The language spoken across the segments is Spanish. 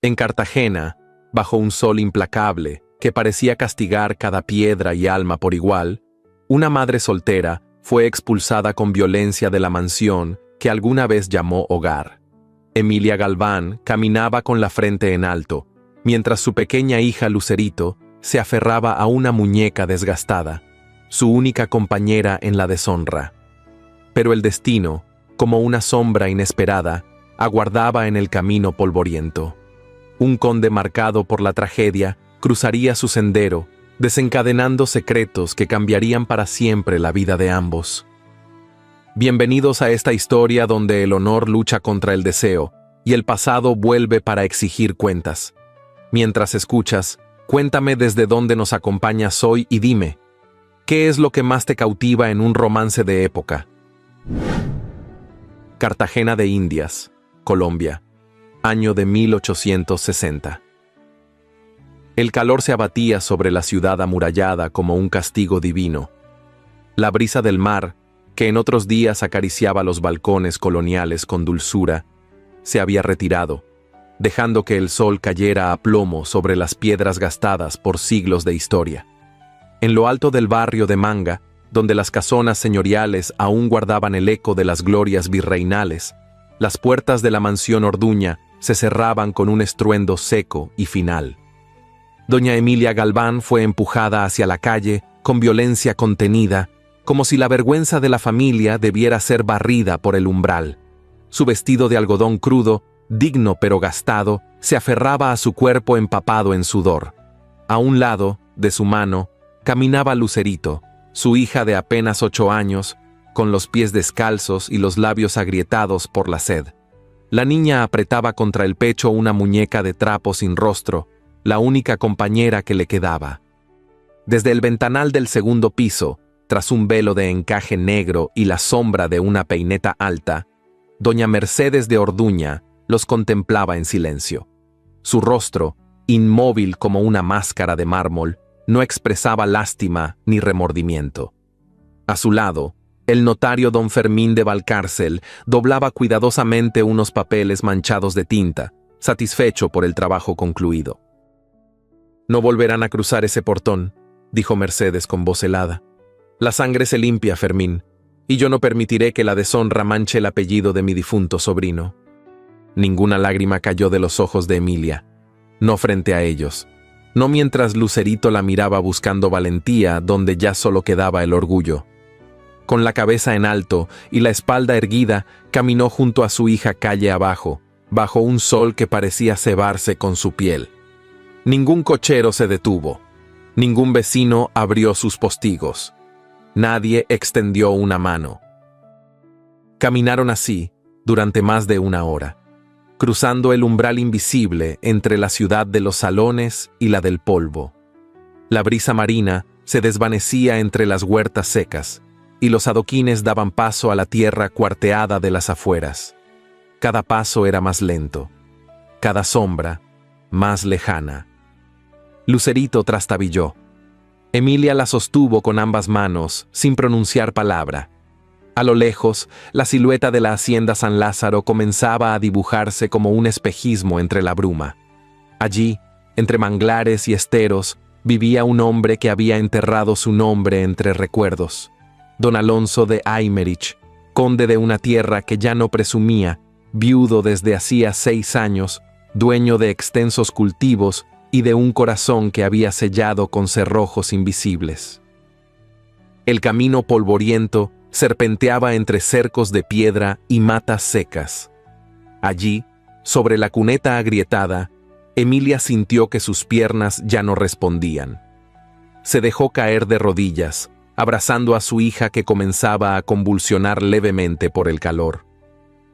En Cartagena, bajo un sol implacable que parecía castigar cada piedra y alma por igual, una madre soltera fue expulsada con violencia de la mansión que alguna vez llamó hogar. Emilia Galván caminaba con la frente en alto, mientras su pequeña hija Lucerito se aferraba a una muñeca desgastada, su única compañera en la deshonra. Pero el destino, como una sombra inesperada, aguardaba en el camino polvoriento. Un conde marcado por la tragedia cruzaría su sendero, desencadenando secretos que cambiarían para siempre la vida de ambos. Bienvenidos a esta historia donde el honor lucha contra el deseo y el pasado vuelve para exigir cuentas. Mientras escuchas, cuéntame desde dónde nos acompañas hoy y dime, ¿qué es lo que más te cautiva en un romance de época? Cartagena de Indias, Colombia, año de 1860. El calor se abatía sobre la ciudad amurallada como un castigo divino. La brisa del mar, que en otros días acariciaba los balcones coloniales con dulzura, se había retirado, dejando que el sol cayera a plomo sobre las piedras gastadas por siglos de historia. En lo alto del barrio de Manga, donde las casonas señoriales aún guardaban el eco de las glorias virreinales, las puertas de la mansión Orduña se cerraban con un estruendo seco y final. Doña Emilia Galván fue empujada hacia la calle con violencia contenida, como si la vergüenza de la familia debiera ser barrida por el umbral. Su vestido de algodón crudo, digno pero gastado, se aferraba a su cuerpo empapado en sudor. A un lado, de su mano, caminaba Lucerito, su hija de apenas 8 años, con los pies descalzos y los labios agrietados por la sed. La niña apretaba contra el pecho una muñeca de trapo sin rostro, la única compañera que le quedaba. Desde el ventanal del segundo piso, tras un velo de encaje negro y la sombra de una peineta alta, doña Mercedes de Orduña los contemplaba en silencio. Su rostro, inmóvil como una máscara de mármol, no expresaba lástima ni remordimiento. A su lado, el notario don Fermín de Valcárcel doblaba cuidadosamente unos papeles manchados de tinta, satisfecho por el trabajo concluido. «No volverán a cruzar ese portón», dijo Mercedes con voz helada. «La sangre se limpia, Fermín, y yo no permitiré que la deshonra manche el apellido de mi difunto sobrino». Ninguna lágrima cayó de los ojos de Emilia, no frente a ellos, no mientras Lucerito la miraba buscando valentía donde ya solo quedaba el orgullo. Con la cabeza en alto y la espalda erguida, caminó junto a su hija calle abajo, bajo un sol que parecía cebarse con su piel. Ningún cochero se detuvo, ningún vecino abrió sus postigos, nadie extendió una mano. Caminaron así durante más de 1 hora, cruzando el umbral invisible entre la ciudad de los salones y la del polvo. La brisa marina se desvanecía entre las huertas secas, y los adoquines daban paso a la tierra cuarteada de las afueras. Cada paso era más lento, cada sombra más lejana. Lucerito trastabilló. Emilia la sostuvo con ambas manos, sin pronunciar palabra. A lo lejos, la silueta de la hacienda San Lázaro comenzaba a dibujarse como un espejismo entre la bruma. Allí, entre manglares y esteros, vivía un hombre que había enterrado su nombre entre recuerdos. Don Alonso de Aymerich, conde de una tierra que ya no presumía, viudo desde hacía 6 años, dueño de extensos cultivos y de un corazón que había sellado con cerrojos invisibles. El camino polvoriento serpenteaba entre cercos de piedra y matas secas. Allí, sobre la cuneta agrietada, Emilia sintió que sus piernas ya no respondían. Se dejó caer de rodillas, abrazando a su hija que comenzaba a convulsionar levemente por el calor.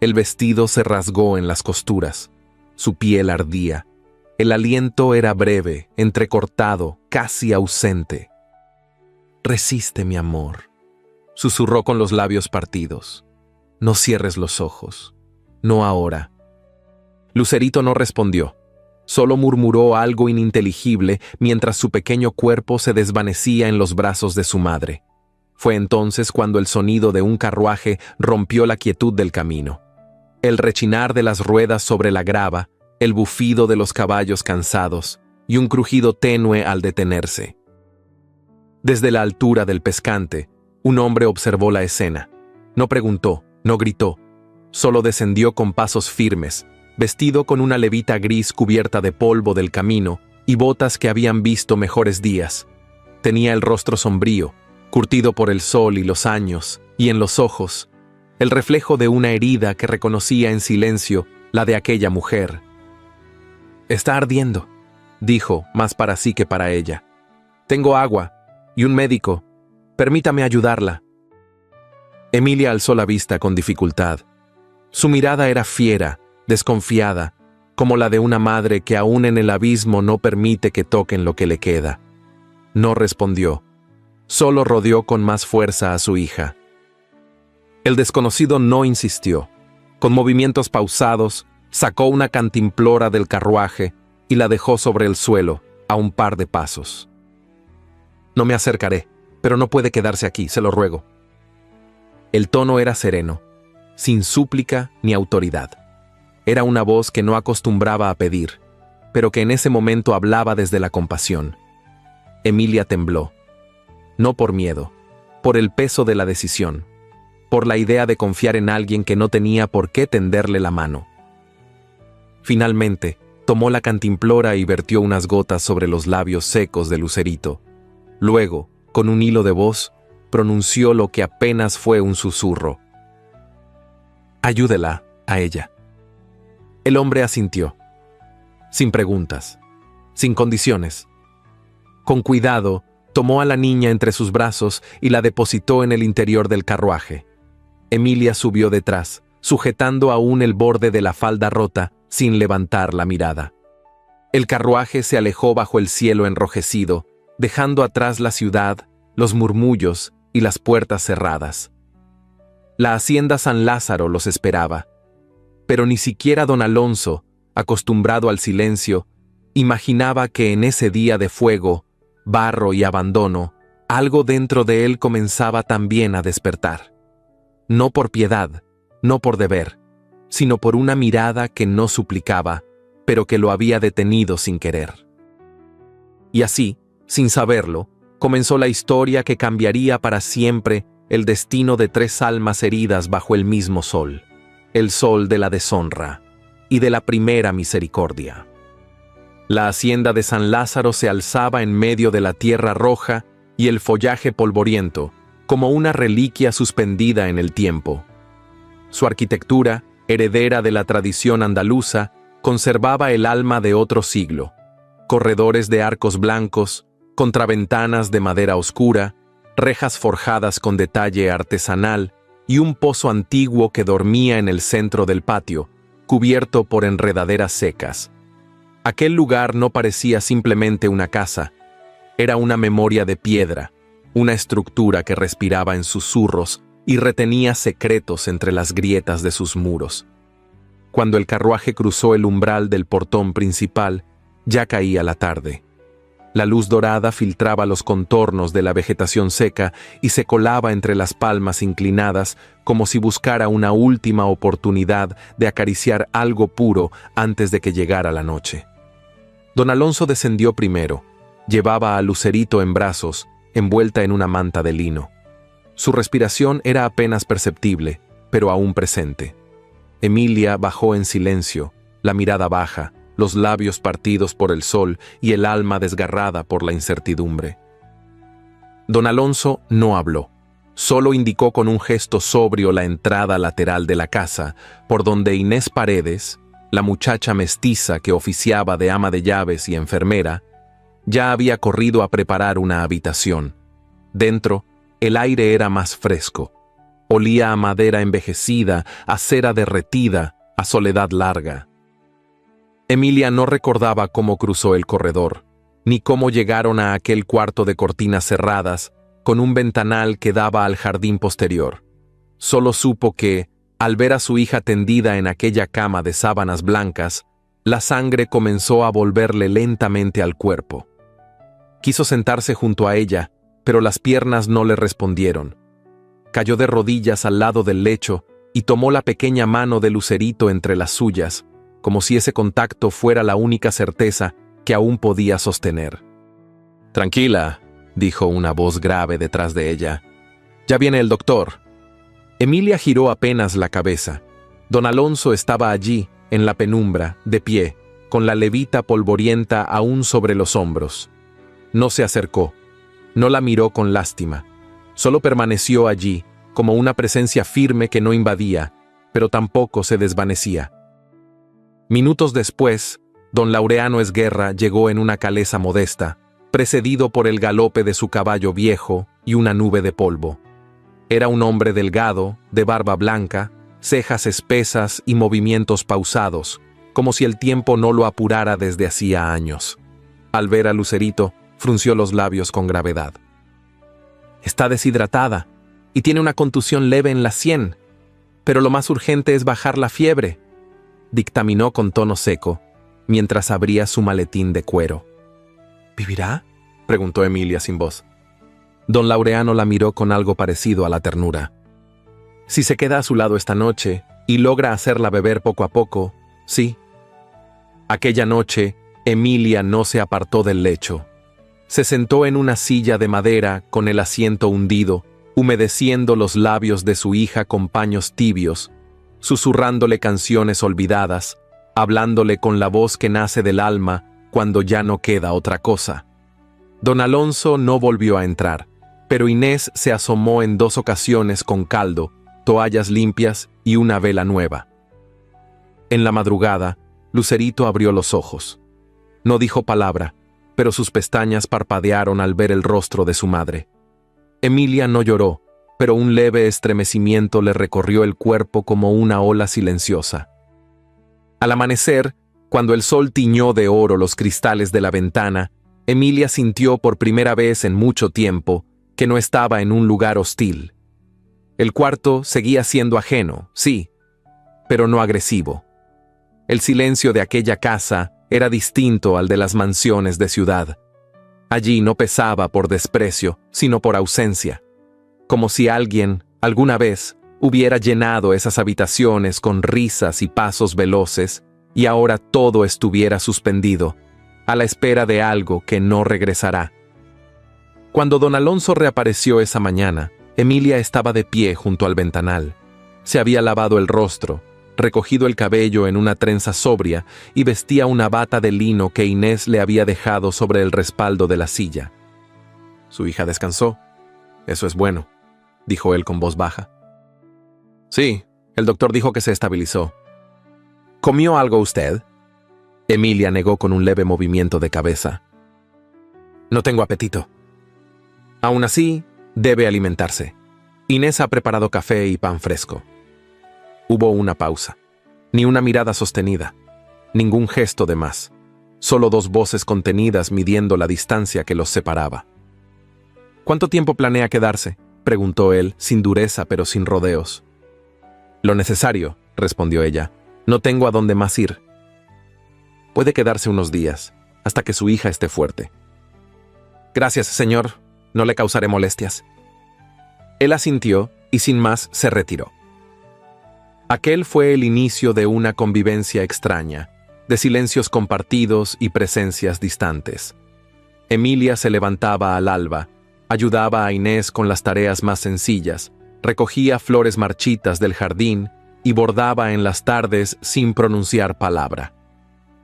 El vestido se rasgó en las costuras, su piel ardía. El aliento era breve, entrecortado, casi ausente. «Resiste, mi amor», susurró con los labios partidos. «No cierres los ojos. No ahora». Lucerito no respondió. Solo murmuró algo ininteligible mientras su pequeño cuerpo se desvanecía en los brazos de su madre. Fue entonces cuando el sonido de un carruaje rompió la quietud del camino. El rechinar de las ruedas sobre la grava, el bufido de los caballos cansados y un crujido tenue al detenerse. Desde la altura del pescante, un hombre observó la escena. No preguntó, no gritó, solo descendió con pasos firmes, vestido con una levita gris cubierta de polvo del camino y botas que habían visto mejores días. Tenía el rostro sombrío, curtido por el sol y los años, y en los ojos, el reflejo de una herida que reconocía en silencio la de aquella mujer. «Está ardiendo», dijo, más para sí que para ella. «Tengo agua y un médico. Permítame ayudarla». Emilia alzó la vista con dificultad. Su mirada era fiera, desconfiada, como la de una madre que aún en el abismo no permite que toquen lo que le queda. No respondió. Solo rodeó con más fuerza a su hija. El desconocido no insistió. Con movimientos pausados, sacó una cantimplora del carruaje y la dejó sobre el suelo, a un par de pasos. «No me acercaré, pero no puede quedarse aquí, se lo ruego». El tono era sereno, sin súplica ni autoridad. Era una voz que no acostumbraba a pedir, pero que en ese momento hablaba desde la compasión. Emilia tembló. No por miedo, por el peso de la decisión, por la idea de confiar en alguien que no tenía por qué tenderle la mano. Finalmente, tomó la cantimplora y vertió unas gotas sobre los labios secos de Lucerito. Luego, con un hilo de voz, pronunció lo que apenas fue un susurro. «Ayúdela a ella». El hombre asintió, sin preguntas, sin condiciones. Con cuidado, tomó a la niña entre sus brazos y la depositó en el interior del carruaje. Emilia subió detrás, sujetando aún el borde de la falda rota, sin levantar la mirada. El carruaje se alejó bajo el cielo enrojecido, dejando atrás la ciudad, los murmullos y las puertas cerradas. La hacienda San Lázaro los esperaba, pero ni siquiera don Alonso, acostumbrado al silencio, imaginaba que en ese día de fuego, barro y abandono, algo dentro de él comenzaba también a despertar. No por piedad, no por deber, sino por una mirada que no suplicaba, pero que lo había detenido sin querer. Y así, sin saberlo, comenzó la historia que cambiaría para siempre el destino de 3 almas heridas bajo el mismo sol, el sol de la deshonra y de la primera misericordia. La hacienda de San Lázaro se alzaba en medio de la tierra roja y el follaje polvoriento, como una reliquia suspendida en el tiempo. Su arquitectura, heredera de la tradición andaluza, conservaba el alma de otro siglo. Corredores de arcos blancos, contraventanas de madera oscura, rejas forjadas con detalle artesanal y un pozo antiguo que dormía en el centro del patio, cubierto por enredaderas secas. Aquel lugar no parecía simplemente una casa, era una memoria de piedra, una estructura que respiraba en susurros y retenía secretos entre las grietas de sus muros. Cuando el carruaje cruzó el umbral del portón principal, ya caía la tarde. La luz dorada filtraba los contornos de la vegetación seca y se colaba entre las palmas inclinadas como si buscara una última oportunidad de acariciar algo puro antes de que llegara la noche. Don Alonso descendió primero. Llevaba a Lucerito en brazos, envuelta en una manta de lino. Su respiración era apenas perceptible, pero aún presente. Emilia bajó en silencio, la mirada baja, los labios partidos por el sol y el alma desgarrada por la incertidumbre. Don Alonso no habló, solo indicó con un gesto sobrio la entrada lateral de la casa, por donde Inés Paredes, la muchacha mestiza que oficiaba de ama de llaves y enfermera, ya había corrido a preparar una habitación. Dentro, el aire era más fresco. Olía a madera envejecida, a cera derretida, a soledad larga. Emilia no recordaba cómo cruzó el corredor, ni cómo llegaron a aquel cuarto de cortinas cerradas, con un ventanal que daba al jardín posterior. Solo supo que, al ver a su hija tendida en aquella cama de sábanas blancas, la sangre comenzó a volverle lentamente al cuerpo. Quiso sentarse junto a ella, pero las piernas no le respondieron. Cayó de rodillas al lado del lecho y tomó la pequeña mano de Lucerito entre las suyas, como si ese contacto fuera la única certeza que aún podía sostener. «Tranquila», dijo una voz grave detrás de ella. «Ya viene el doctor». Emilia giró apenas la cabeza. Don Alonso estaba allí, en la penumbra, de pie, con la levita polvorienta aún sobre los hombros. No se acercó, no la miró con lástima, solo permaneció allí, como una presencia firme que no invadía, pero tampoco se desvanecía. Minutos después, don Laureano Esguerra llegó en una caleza modesta, precedido por el galope de su caballo viejo y una nube de polvo. Era un hombre delgado, de barba blanca, cejas espesas y movimientos pausados, como si el tiempo no lo apurara desde hacía años. Al ver a Lucerito, frunció los labios con gravedad. «Está deshidratada y tiene una contusión leve en la sien, pero lo más urgente es bajar la fiebre», dictaminó con tono seco, mientras abría su maletín de cuero. «¿Vivirá?», preguntó Emilia sin voz. Don Laureano la miró con algo parecido a la ternura. «Si se queda a su lado esta noche y logra hacerla beber poco a poco, sí». Aquella noche, Emilia no se apartó del lecho. Se sentó en una silla de madera con el asiento hundido, humedeciendo los labios de su hija con paños tibios, susurrándole canciones olvidadas, hablándole con la voz que nace del alma cuando ya no queda otra cosa. Don Alonso no volvió a entrar, pero Inés se asomó en 2 ocasiones con caldo, toallas limpias y una vela nueva. En la madrugada, Lucerito abrió los ojos. No dijo palabra, pero sus pestañas parpadearon al ver el rostro de su madre. Emilia no lloró, pero un leve estremecimiento le recorrió el cuerpo como una ola silenciosa. Al amanecer, cuando el sol tiñó de oro los cristales de la ventana, Emilia sintió por primera vez en mucho tiempo que no estaba en un lugar hostil. El cuarto seguía siendo ajeno, sí, pero no agresivo. El silencio de aquella casa era distinto al de las mansiones de ciudad. Allí no pesaba por desprecio, sino por ausencia. Como si alguien, alguna vez, hubiera llenado esas habitaciones con risas y pasos veloces, y ahora todo estuviera suspendido, a la espera de algo que no regresará. Cuando don Alonso reapareció esa mañana, Emilia estaba de pie junto al ventanal. Se había lavado el rostro, recogido el cabello en una trenza sobria y vestía una bata de lino que Inés le había dejado sobre el respaldo de la silla. «Su hija descansó. Eso es bueno», dijo él con voz baja. «Sí, el doctor dijo que se estabilizó». «¿Comió algo usted?», Emilia negó con un leve movimiento de cabeza. «No tengo apetito». «Aún así, debe alimentarse. Inés ha preparado café y pan fresco». Hubo una pausa. Ni una mirada sostenida. Ningún gesto de más. Solo 2 voces contenidas midiendo la distancia que los separaba. «¿Cuánto tiempo planea quedarse?», preguntó él, sin dureza pero sin rodeos. «Lo necesario», respondió ella. «No tengo a dónde más ir». «Puede quedarse unos días, hasta que su hija esté fuerte». «Gracias, señor. No le causaré molestias». Él asintió y sin más se retiró. Aquel fue el inicio de una convivencia extraña, de silencios compartidos y presencias distantes. Emilia se levantaba al alba, ayudaba a Inés con las tareas más sencillas, recogía flores marchitas del jardín y bordaba en las tardes sin pronunciar palabra.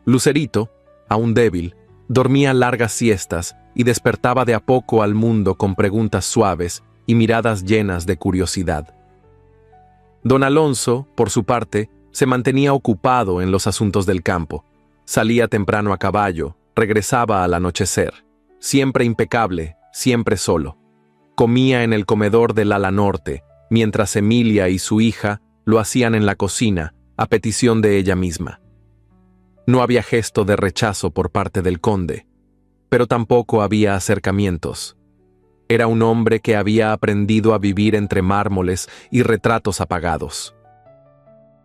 Lucerito, aún débil, dormía largas siestas y despertaba de a poco al mundo con preguntas suaves y miradas llenas de curiosidad. Don Alonso, por su parte, se mantenía ocupado en los asuntos del campo. Salía temprano a caballo, regresaba al anochecer, siempre impecable, siempre solo. Comía en el comedor del ala norte, mientras Emilia y su hija lo hacían en la cocina, a petición de ella misma. No había gesto de rechazo por parte del conde, pero tampoco había acercamientos. Era un hombre que había aprendido a vivir entre mármoles y retratos apagados.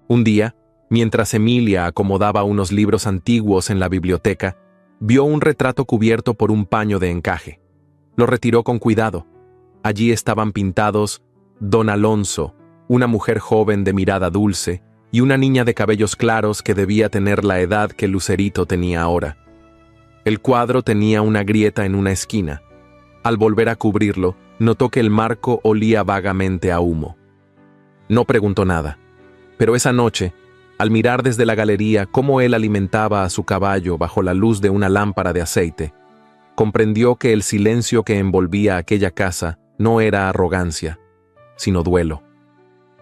Un día, mientras Emilia acomodaba unos libros antiguos en la biblioteca, vio un retrato cubierto por un paño de encaje. Lo retiró con cuidado. Allí estaban pintados Don Alonso, una mujer joven de mirada dulce, y una niña de cabellos claros que debía tener la edad que Lucerito tenía ahora. El cuadro tenía una grieta en una esquina. Al volver a cubrirlo, notó que el marco olía vagamente a humo. No preguntó nada, pero esa noche, al mirar desde la galería cómo él alimentaba a su caballo bajo la luz de una lámpara de aceite, comprendió que el silencio que envolvía aquella casa no era arrogancia, sino duelo.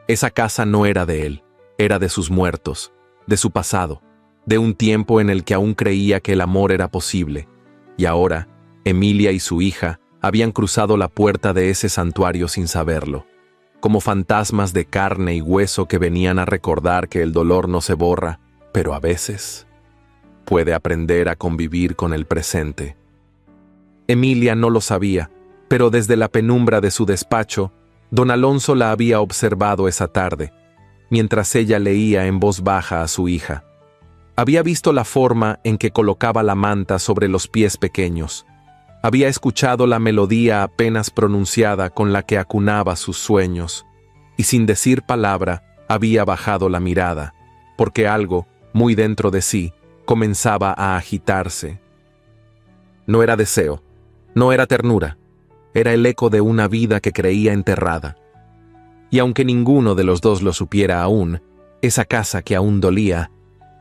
Esa casa no era de él, era de sus muertos, de su pasado, de un tiempo en el que aún creía que el amor era posible, y ahora, Emilia y su hija habían cruzado la puerta de ese santuario sin saberlo, como fantasmas de carne y hueso que venían a recordar que el dolor no se borra, pero a veces puede aprender a convivir con el presente. Emilia no lo sabía, pero desde la penumbra de su despacho, don Alonso la había observado esa tarde, mientras ella leía en voz baja a su hija. Había visto la forma en que colocaba la manta sobre los pies pequeños. Había escuchado la melodía apenas pronunciada con la que acunaba sus sueños, y sin decir palabra había bajado la mirada, porque algo, muy dentro de sí, comenzaba a agitarse. No era deseo, no era ternura, era el eco de una vida que creía enterrada. Y aunque ninguno de los dos lo supiera aún, esa casa que aún dolía,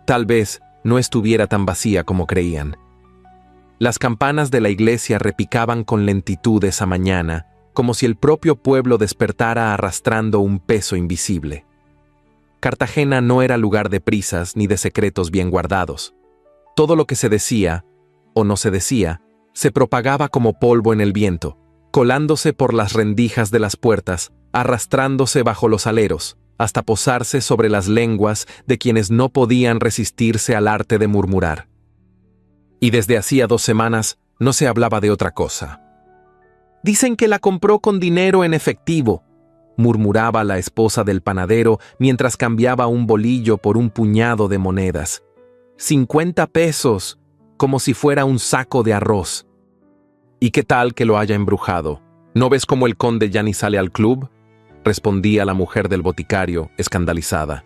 tal vez no estuviera tan vacía como creían. Las campanas de la iglesia repicaban con lentitud esa mañana, como si el propio pueblo despertara arrastrando un peso invisible. Cartagena no era lugar de prisas ni de secretos bien guardados. Todo lo que se decía, o no se decía, se propagaba como polvo en el viento, colándose por las rendijas de las puertas, arrastrándose bajo los aleros, hasta posarse sobre las lenguas de quienes no podían resistirse al arte de murmurar. Y desde hacía 2 semanas no se hablaba de otra cosa. «Dicen que la compró con dinero en efectivo», murmuraba la esposa del panadero mientras cambiaba un bolillo por un puñado de monedas. 50 pesos, como si fuera un saco de arroz. «¿Y qué tal que lo haya embrujado? ¿No ves cómo el conde ya ni sale al club?», respondía la mujer del boticario, escandalizada.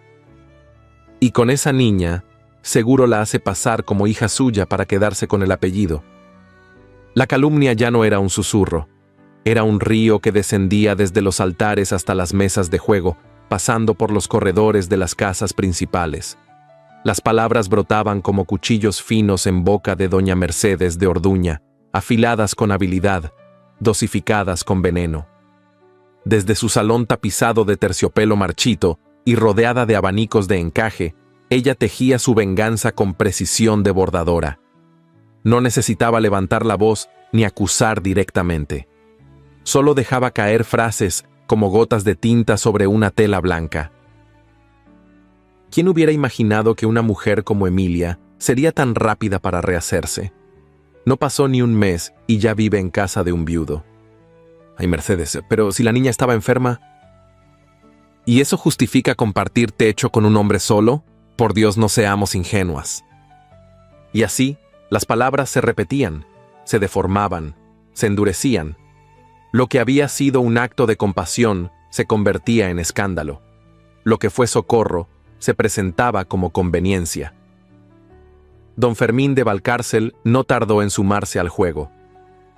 «Y con esa niña, seguro la hace pasar como hija suya para quedarse con el apellido». La calumnia ya no era un susurro. Era un río que descendía desde los altares hasta las mesas de juego, pasando por los corredores de las casas principales. Las palabras brotaban como cuchillos finos en boca de doña Mercedes de Orduña, afiladas con habilidad, dosificadas con veneno. Desde su salón tapizado de terciopelo marchito y rodeada de abanicos de encaje, ella tejía su venganza con precisión de bordadora. No necesitaba levantar la voz ni acusar directamente. Solo dejaba caer frases como gotas de tinta sobre una tela blanca. ¿Quién hubiera imaginado que una mujer como Emilia sería tan rápida para rehacerse? No pasó ni un mes y ya vive en casa de un viudo. Ay, Mercedes, pero si la niña estaba enferma. ¿Y eso justifica compartir techo con un hombre solo? Por Dios, no seamos ingenuas. Y así, las palabras se repetían, se deformaban, se endurecían. Lo que había sido un acto de compasión se convertía en escándalo. Lo que fue socorro se presentaba como conveniencia. Don Fermín de Valcárcel no tardó en sumarse al juego.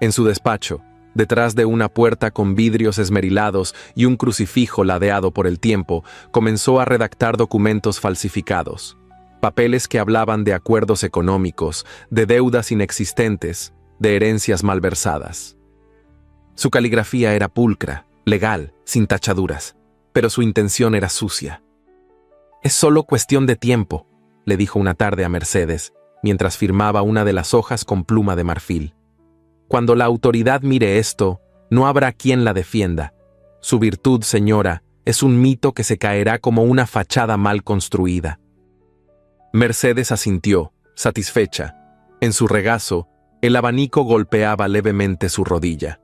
En su despacho, detrás de una puerta con vidrios esmerilados y un crucifijo ladeado por el tiempo, comenzó a redactar documentos falsificados. Papeles que hablaban de acuerdos económicos, de deudas inexistentes, de herencias malversadas. Su caligrafía era pulcra, legal, sin tachaduras, pero su intención era sucia. «Es solo cuestión de tiempo», le dijo una tarde a Mercedes, mientras firmaba una de las hojas con pluma de marfil. «Cuando la autoridad mire esto, no habrá quien la defienda. Su virtud, señora, es un mito que se caerá como una fachada mal construida». Mercedes asintió, satisfecha. En su regazo, el abanico golpeaba levemente su rodilla.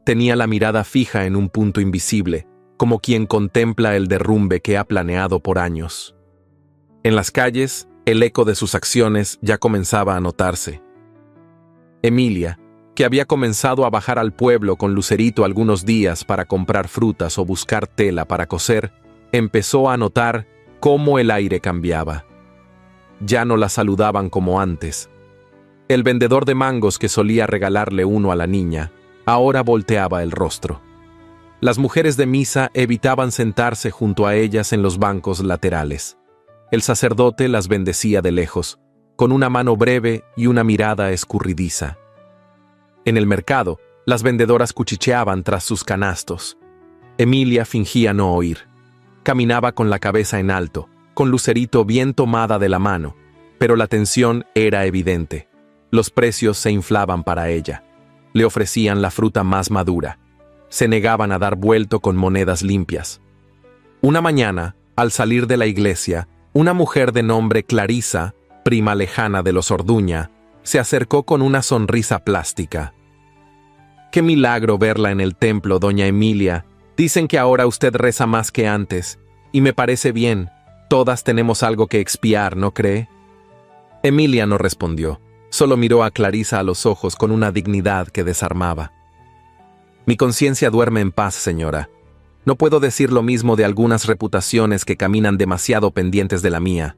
Tenía la mirada fija en un punto invisible, como quien contempla el derrumbe que ha planeado por años. En las calles, el eco de sus acciones ya comenzaba a notarse. Emilia, que había comenzado a bajar al pueblo con Lucerito algunos días para comprar frutas o buscar tela para coser, empezó a notar cómo el aire cambiaba. Ya no la saludaban como antes. El vendedor de mangos que solía regalarle uno a la niña, ahora volteaba el rostro. Las mujeres de misa evitaban sentarse junto a ellas en los bancos laterales. El sacerdote las bendecía de lejos, con una mano breve y una mirada escurridiza. En el mercado, las vendedoras cuchicheaban tras sus canastos. Emilia fingía no oír. Caminaba con la cabeza en alto, con Lucerito bien tomada de la mano, pero la tensión era evidente. Los precios se inflaban para ella. Le ofrecían la fruta más madura. Se negaban a dar vuelto con monedas limpias. Una mañana, al salir de la iglesia, una mujer de nombre Clarisa, prima lejana de los Orduña, se acercó con una sonrisa plástica. «Qué milagro verla en el templo, doña Emilia. Dicen que ahora usted reza más que antes, y me parece bien. Todas tenemos algo que expiar, ¿no cree?» Emilia no respondió. Solo miró a Clarisa a los ojos con una dignidad que desarmaba. «Mi conciencia duerme en paz, señora. No puedo decir lo mismo de algunas reputaciones que caminan demasiado pendientes de la mía».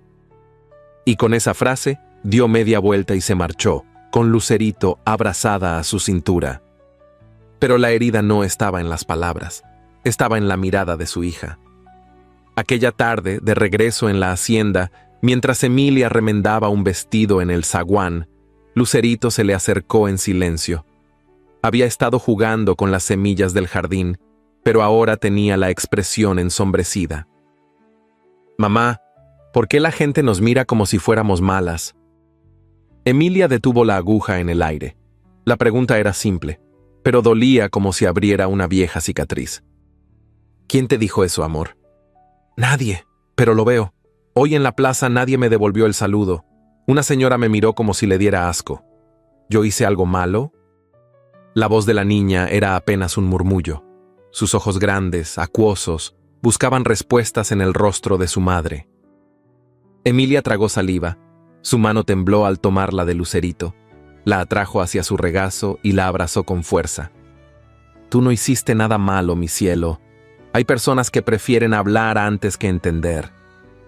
Y con esa frase, dio media vuelta y se marchó, con Lucerito abrazada a su cintura. Pero la herida no estaba en las palabras, estaba en la mirada de su hija. Aquella tarde, de regreso en la hacienda, mientras Emilia remendaba un vestido en el zaguán, Lucerito se le acercó en silencio. Había estado jugando con las semillas del jardín, pero ahora tenía la expresión ensombrecida. «Mamá, ¿por qué la gente nos mira como si fuéramos malas?» Emilia detuvo la aguja en el aire. La pregunta era simple, pero dolía como si abriera una vieja cicatriz. «¿Quién te dijo eso, amor?» «Nadie, pero lo veo. Hoy en la plaza nadie me devolvió el saludo. Una señora me miró como si le diera asco. ¿Yo hice algo malo?» La voz de la niña era apenas un murmullo. Sus ojos grandes, acuosos, buscaban respuestas en el rostro de su madre. Emilia tragó saliva. Su mano tembló al tomarla de Lucerito. La atrajo hacia su regazo y la abrazó con fuerza. «Tú no hiciste nada malo, mi cielo. Hay personas que prefieren hablar antes que entender.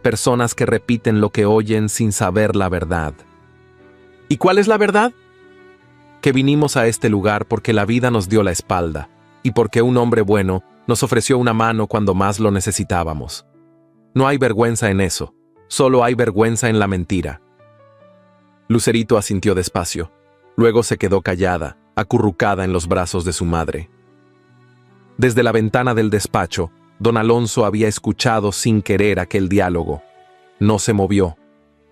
Personas que repiten lo que oyen sin saber la verdad». «¿Y cuál es la verdad?» «Que vinimos a este lugar porque la vida nos dio la espalda y porque un hombre bueno nos ofreció una mano cuando más lo necesitábamos. No hay vergüenza en eso, solo hay vergüenza en la mentira». Lucerito asintió despacio. Luego se quedó callada, acurrucada en los brazos de su madre. Desde la ventana del despacho, don Alonso había escuchado sin querer aquel diálogo. No se movió,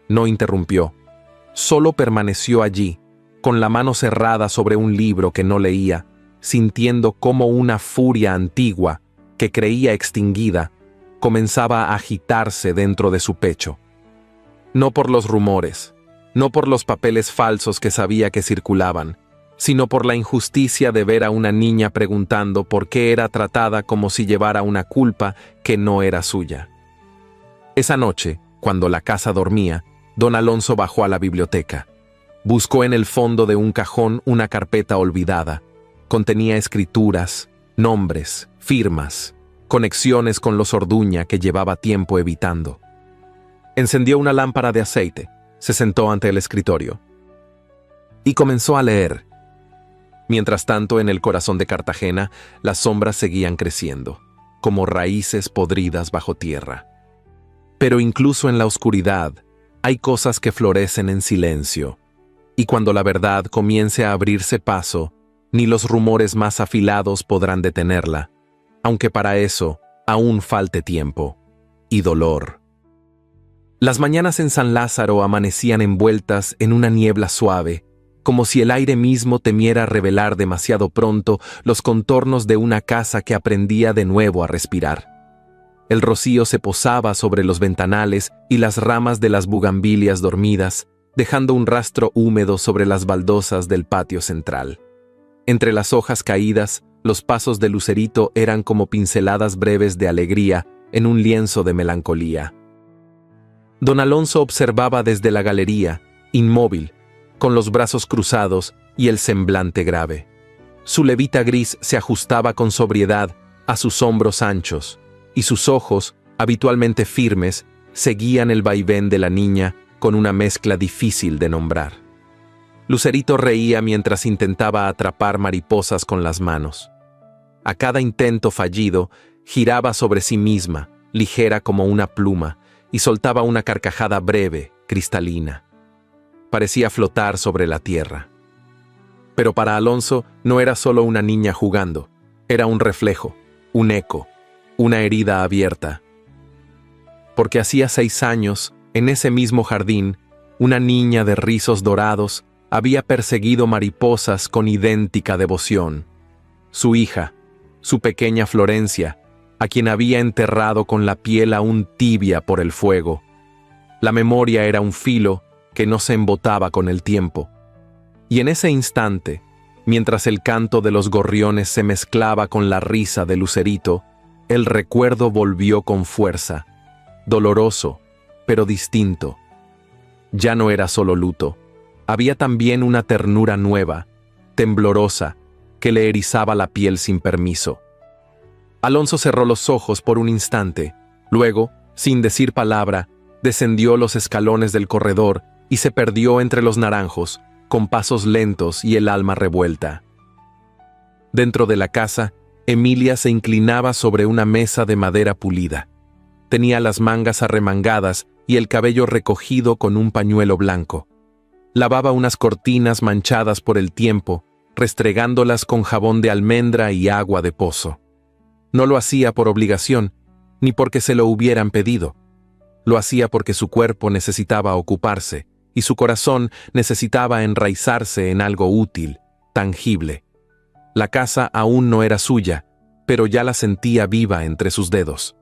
no interrumpió, solo permaneció allí, con la mano cerrada sobre un libro que no leía, sintiendo cómo una furia antigua, que creía extinguida, comenzaba a agitarse dentro de su pecho. No por los rumores, no por los papeles falsos que sabía que circulaban, sino por la injusticia de ver a una niña preguntando por qué era tratada como si llevara una culpa que no era suya. Esa noche, cuando la casa dormía, don Alonso bajó a la biblioteca. Buscó en el fondo de un cajón una carpeta olvidada. Contenía escrituras, nombres, firmas, conexiones con los Orduña que llevaba tiempo evitando. Encendió una lámpara de aceite, se sentó ante el escritorio y comenzó a leer. Mientras tanto, en el corazón de Cartagena, las sombras seguían creciendo, como raíces podridas bajo tierra. Pero incluso en la oscuridad, hay cosas que florecen en silencio, y cuando la verdad comience a abrirse paso, ni los rumores más afilados podrán detenerla, aunque para eso aún falte tiempo y dolor. Las mañanas en San Lázaro amanecían envueltas en una niebla suave, como si el aire mismo temiera revelar demasiado pronto los contornos de una casa que aprendía de nuevo a respirar. El rocío se posaba sobre los ventanales y las ramas de las bugambilias dormidas, dejando un rastro húmedo sobre las baldosas del patio central. Entre las hojas caídas, los pasos de Lucerito eran como pinceladas breves de alegría en un lienzo de melancolía. Don Alonso observaba desde la galería, inmóvil, con los brazos cruzados y el semblante grave. Su levita gris se ajustaba con sobriedad a sus hombros anchos, y sus ojos, habitualmente firmes, seguían el vaivén de la niña con una mezcla difícil de nombrar. Lucerito reía mientras intentaba atrapar mariposas con las manos. A cada intento fallido, giraba sobre sí misma, ligera como una pluma, y soltaba una carcajada breve, cristalina. Parecía flotar sobre la tierra. Pero para Alonso no era solo una niña jugando, era un reflejo, un eco, una herida abierta. Porque hacía 6 años, en ese mismo jardín, una niña de rizos dorados había perseguido mariposas con idéntica devoción. Su hija, su pequeña Florencia, a quien había enterrado con la piel aún tibia por el fuego. La memoria era un filo que no se embotaba con el tiempo. Y en ese instante, mientras el canto de los gorriones se mezclaba con la risa de Lucerito, el recuerdo volvió con fuerza, doloroso, pero distinto. Ya no era solo luto, había también una ternura nueva, temblorosa, que le erizaba la piel sin permiso. Alonso cerró los ojos por un instante, luego, sin decir palabra, descendió los escalones del corredor y se perdió entre los naranjos, con pasos lentos y el alma revuelta. Dentro de la casa, Emilia se inclinaba sobre una mesa de madera pulida. Tenía las mangas arremangadas y el cabello recogido con un pañuelo blanco. Lavaba unas cortinas manchadas por el tiempo, restregándolas con jabón de almendra y agua de pozo. No lo hacía por obligación, ni porque se lo hubieran pedido. Lo hacía porque su cuerpo necesitaba ocuparse, y su corazón necesitaba enraizarse en algo útil, tangible. La casa aún no era suya, pero ya la sentía viva entre sus dedos.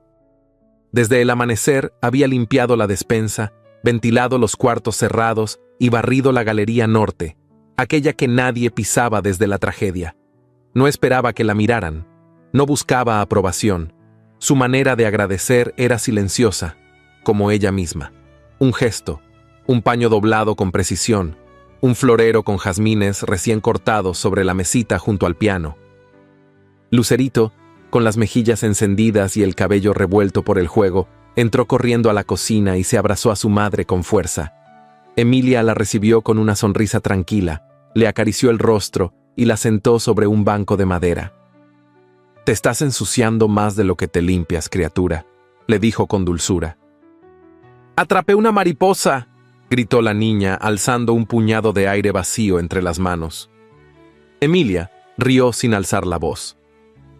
Desde el amanecer había limpiado la despensa, ventilado los cuartos cerrados y barrido la galería norte, aquella que nadie pisaba desde la tragedia. No esperaba que la miraran, no buscaba aprobación. Su manera de agradecer era silenciosa, como ella misma. Un gesto, un paño doblado con precisión, un florero con jazmines recién cortados sobre la mesita junto al piano. Lucerito, con las mejillas encendidas y el cabello revuelto por el juego, entró corriendo a la cocina y se abrazó a su madre con fuerza. Emilia la recibió con una sonrisa tranquila, le acarició el rostro y la sentó sobre un banco de madera. «Te estás ensuciando más de lo que te limpias, criatura», le dijo con dulzura. «¡Atrapé una mariposa!», gritó la niña, alzando un puñado de aire vacío entre las manos. Emilia rió sin alzar la voz.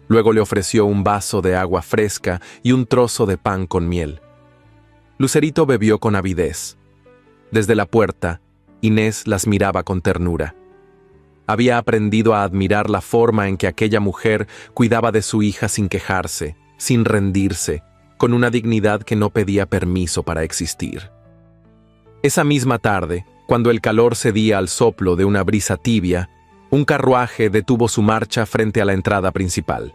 Luego le ofreció un vaso de agua fresca y un trozo de pan con miel. Lucerito bebió con avidez. Desde la puerta, Inés las miraba con ternura. Había aprendido a admirar la forma en que aquella mujer cuidaba de su hija sin quejarse, sin rendirse, con una dignidad que no pedía permiso para existir. Esa misma tarde, cuando el calor cedía al soplo de una brisa tibia, un carruaje detuvo su marcha frente a la entrada principal.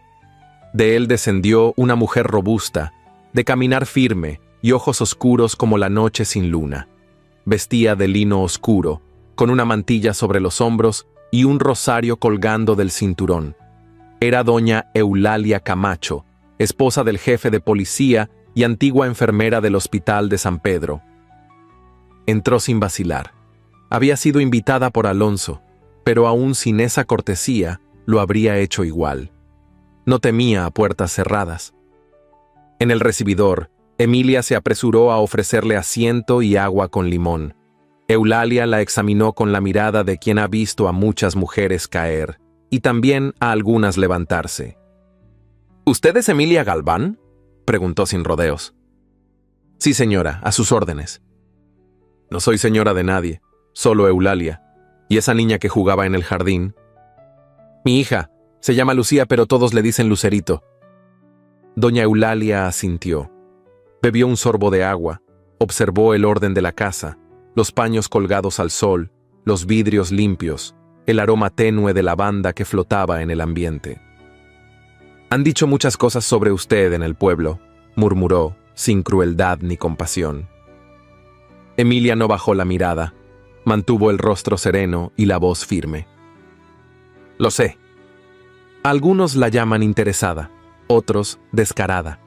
De él descendió una mujer robusta, de caminar firme y ojos oscuros como la noche sin luna. Vestía de lino oscuro, con una mantilla sobre los hombros y un rosario colgando del cinturón. Era doña Eulalia Camacho, esposa del jefe de policía y antigua enfermera del Hospital de San Pedro. Entró sin vacilar. Había sido invitada por Alonso, pero aún sin esa cortesía, lo habría hecho igual. No temía a puertas cerradas. En el recibidor, Emilia se apresuró a ofrecerle asiento y agua con limón. Eulalia la examinó con la mirada de quien ha visto a muchas mujeres caer, y también a algunas levantarse. «¿Usted es Emilia Galván?», preguntó sin rodeos. «Sí, señora, a sus órdenes». «No soy señora de nadie, solo Eulalia. ¿Y esa niña que jugaba en el jardín?». «Mi hija. Se llama Lucía, pero todos le dicen Lucerito». Doña Eulalia asintió. Bebió un sorbo de agua, observó el orden de la casa, los paños colgados al sol, los vidrios limpios, el aroma tenue de lavanda que flotaba en el ambiente. «Han dicho muchas cosas sobre usted en el pueblo», murmuró, sin crueldad ni compasión. Emilia no bajó la mirada, mantuvo el rostro sereno y la voz firme. «Lo sé. Algunos la llaman interesada, otros descarada.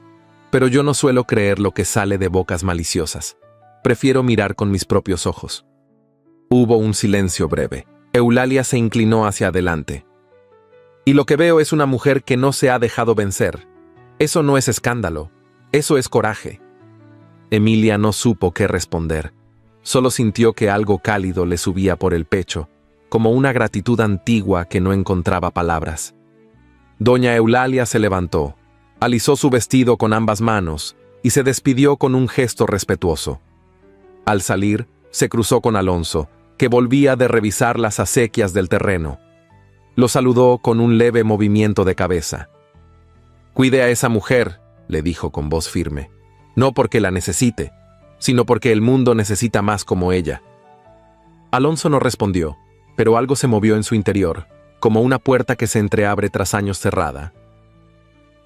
pero yo no suelo creer lo que sale de bocas maliciosas. Prefiero mirar con mis propios ojos. Hubo un silencio breve. Eulalia se inclinó hacia adelante. Y lo que veo es una mujer que no se ha dejado vencer. Eso no es escándalo, eso es coraje. Emilia no supo qué responder. Solo sintió que algo cálido le subía por el pecho, como una gratitud antigua que no encontraba palabras. Doña Eulalia se levantó, alisó su vestido con ambas manos y se despidió con un gesto respetuoso. Al salir, se cruzó con Alonso, que volvía de revisar las acequias del terreno. Lo saludó con un leve movimiento de cabeza. «Cuide a esa mujer», le dijo con voz firme, «no porque la necesite, sino porque el mundo necesita más como ella». Alonso no respondió, pero algo se movió en su interior, como una puerta que se entreabre tras años cerrada.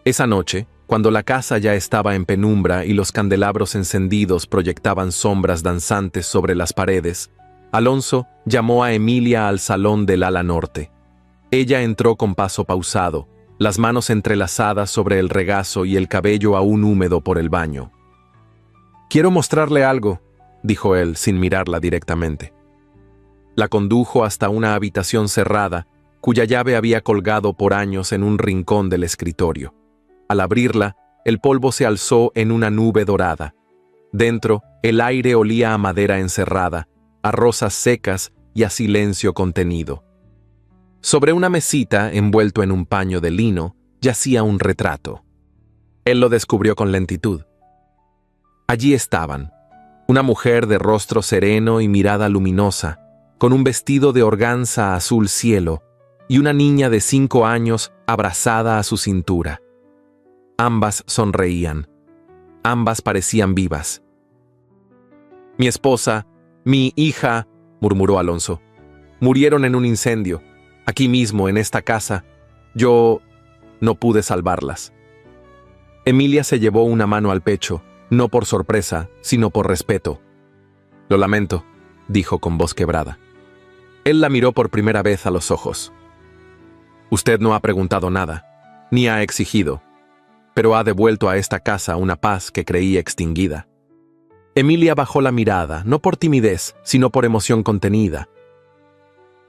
Esa noche, cuando la casa ya estaba en penumbra y los candelabros encendidos proyectaban sombras danzantes sobre las paredes, Alonso llamó a Emilia al salón del ala norte. Ella entró con paso pausado, las manos entrelazadas sobre el regazo y el cabello aún húmedo por el baño. «Quiero mostrarle algo», dijo él sin mirarla directamente. La condujo hasta una habitación cerrada, cuya llave había colgado por años en un rincón del escritorio. Al abrirla, el polvo se alzó en una nube dorada. Dentro, el aire olía a madera encerrada, a rosas secas y a silencio contenido. Sobre una mesita, envuelto en un paño de lino, yacía un retrato. Él lo descubrió con lentitud. Allí estaban, una mujer de rostro sereno y mirada luminosa, con un vestido de organza azul cielo, y una niña de 5 años abrazada a su cintura. Ambas sonreían. Ambas parecían vivas. «Mi esposa, mi hija», murmuró Alonso, «murieron en un incendio. Aquí mismo, en esta casa. Yo no pude salvarlas». Emilia se llevó una mano al pecho, no por sorpresa, sino por respeto. «Lo lamento», dijo con voz quebrada. Él la miró por primera vez a los ojos. «Usted no ha preguntado nada, ni ha exigido, pero ha devuelto a esta casa una paz que creí extinguida». Emilia bajó la mirada, no por timidez, sino por emoción contenida.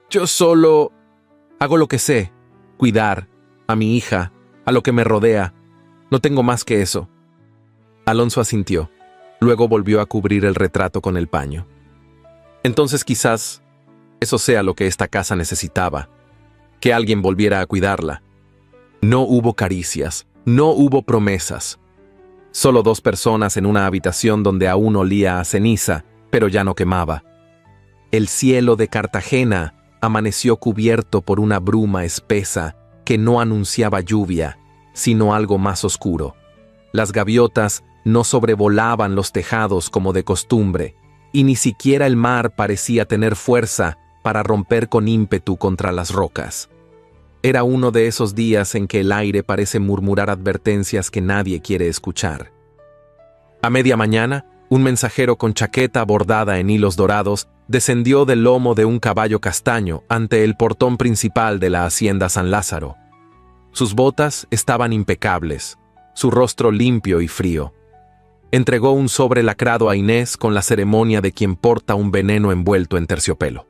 «Yo solo hago lo que sé, cuidar a mi hija, a lo que me rodea. No tengo más que eso». Alonso asintió. Luego volvió a cubrir el retrato con el paño. «Entonces quizás eso sea lo que esta casa necesitaba, que alguien volviera a cuidarla». No hubo caricias, no hubo promesas. Solo 2 personas en una habitación donde aún olía a ceniza, pero ya no quemaba. El cielo de Cartagena amaneció cubierto por una bruma espesa que no anunciaba lluvia, sino algo más oscuro. Las gaviotas no sobrevolaban los tejados como de costumbre, y ni siquiera el mar parecía tener fuerza para romper con ímpetu contra las rocas. Era uno de esos días en que el aire parece murmurar advertencias que nadie quiere escuchar. A media mañana, un mensajero con chaqueta bordada en hilos dorados descendió del lomo de un caballo castaño ante el portón principal de la hacienda San Lázaro. Sus botas estaban impecables, su rostro limpio y frío. Entregó un sobre lacrado a Inés con la ceremonia de quien porta un veneno envuelto en terciopelo.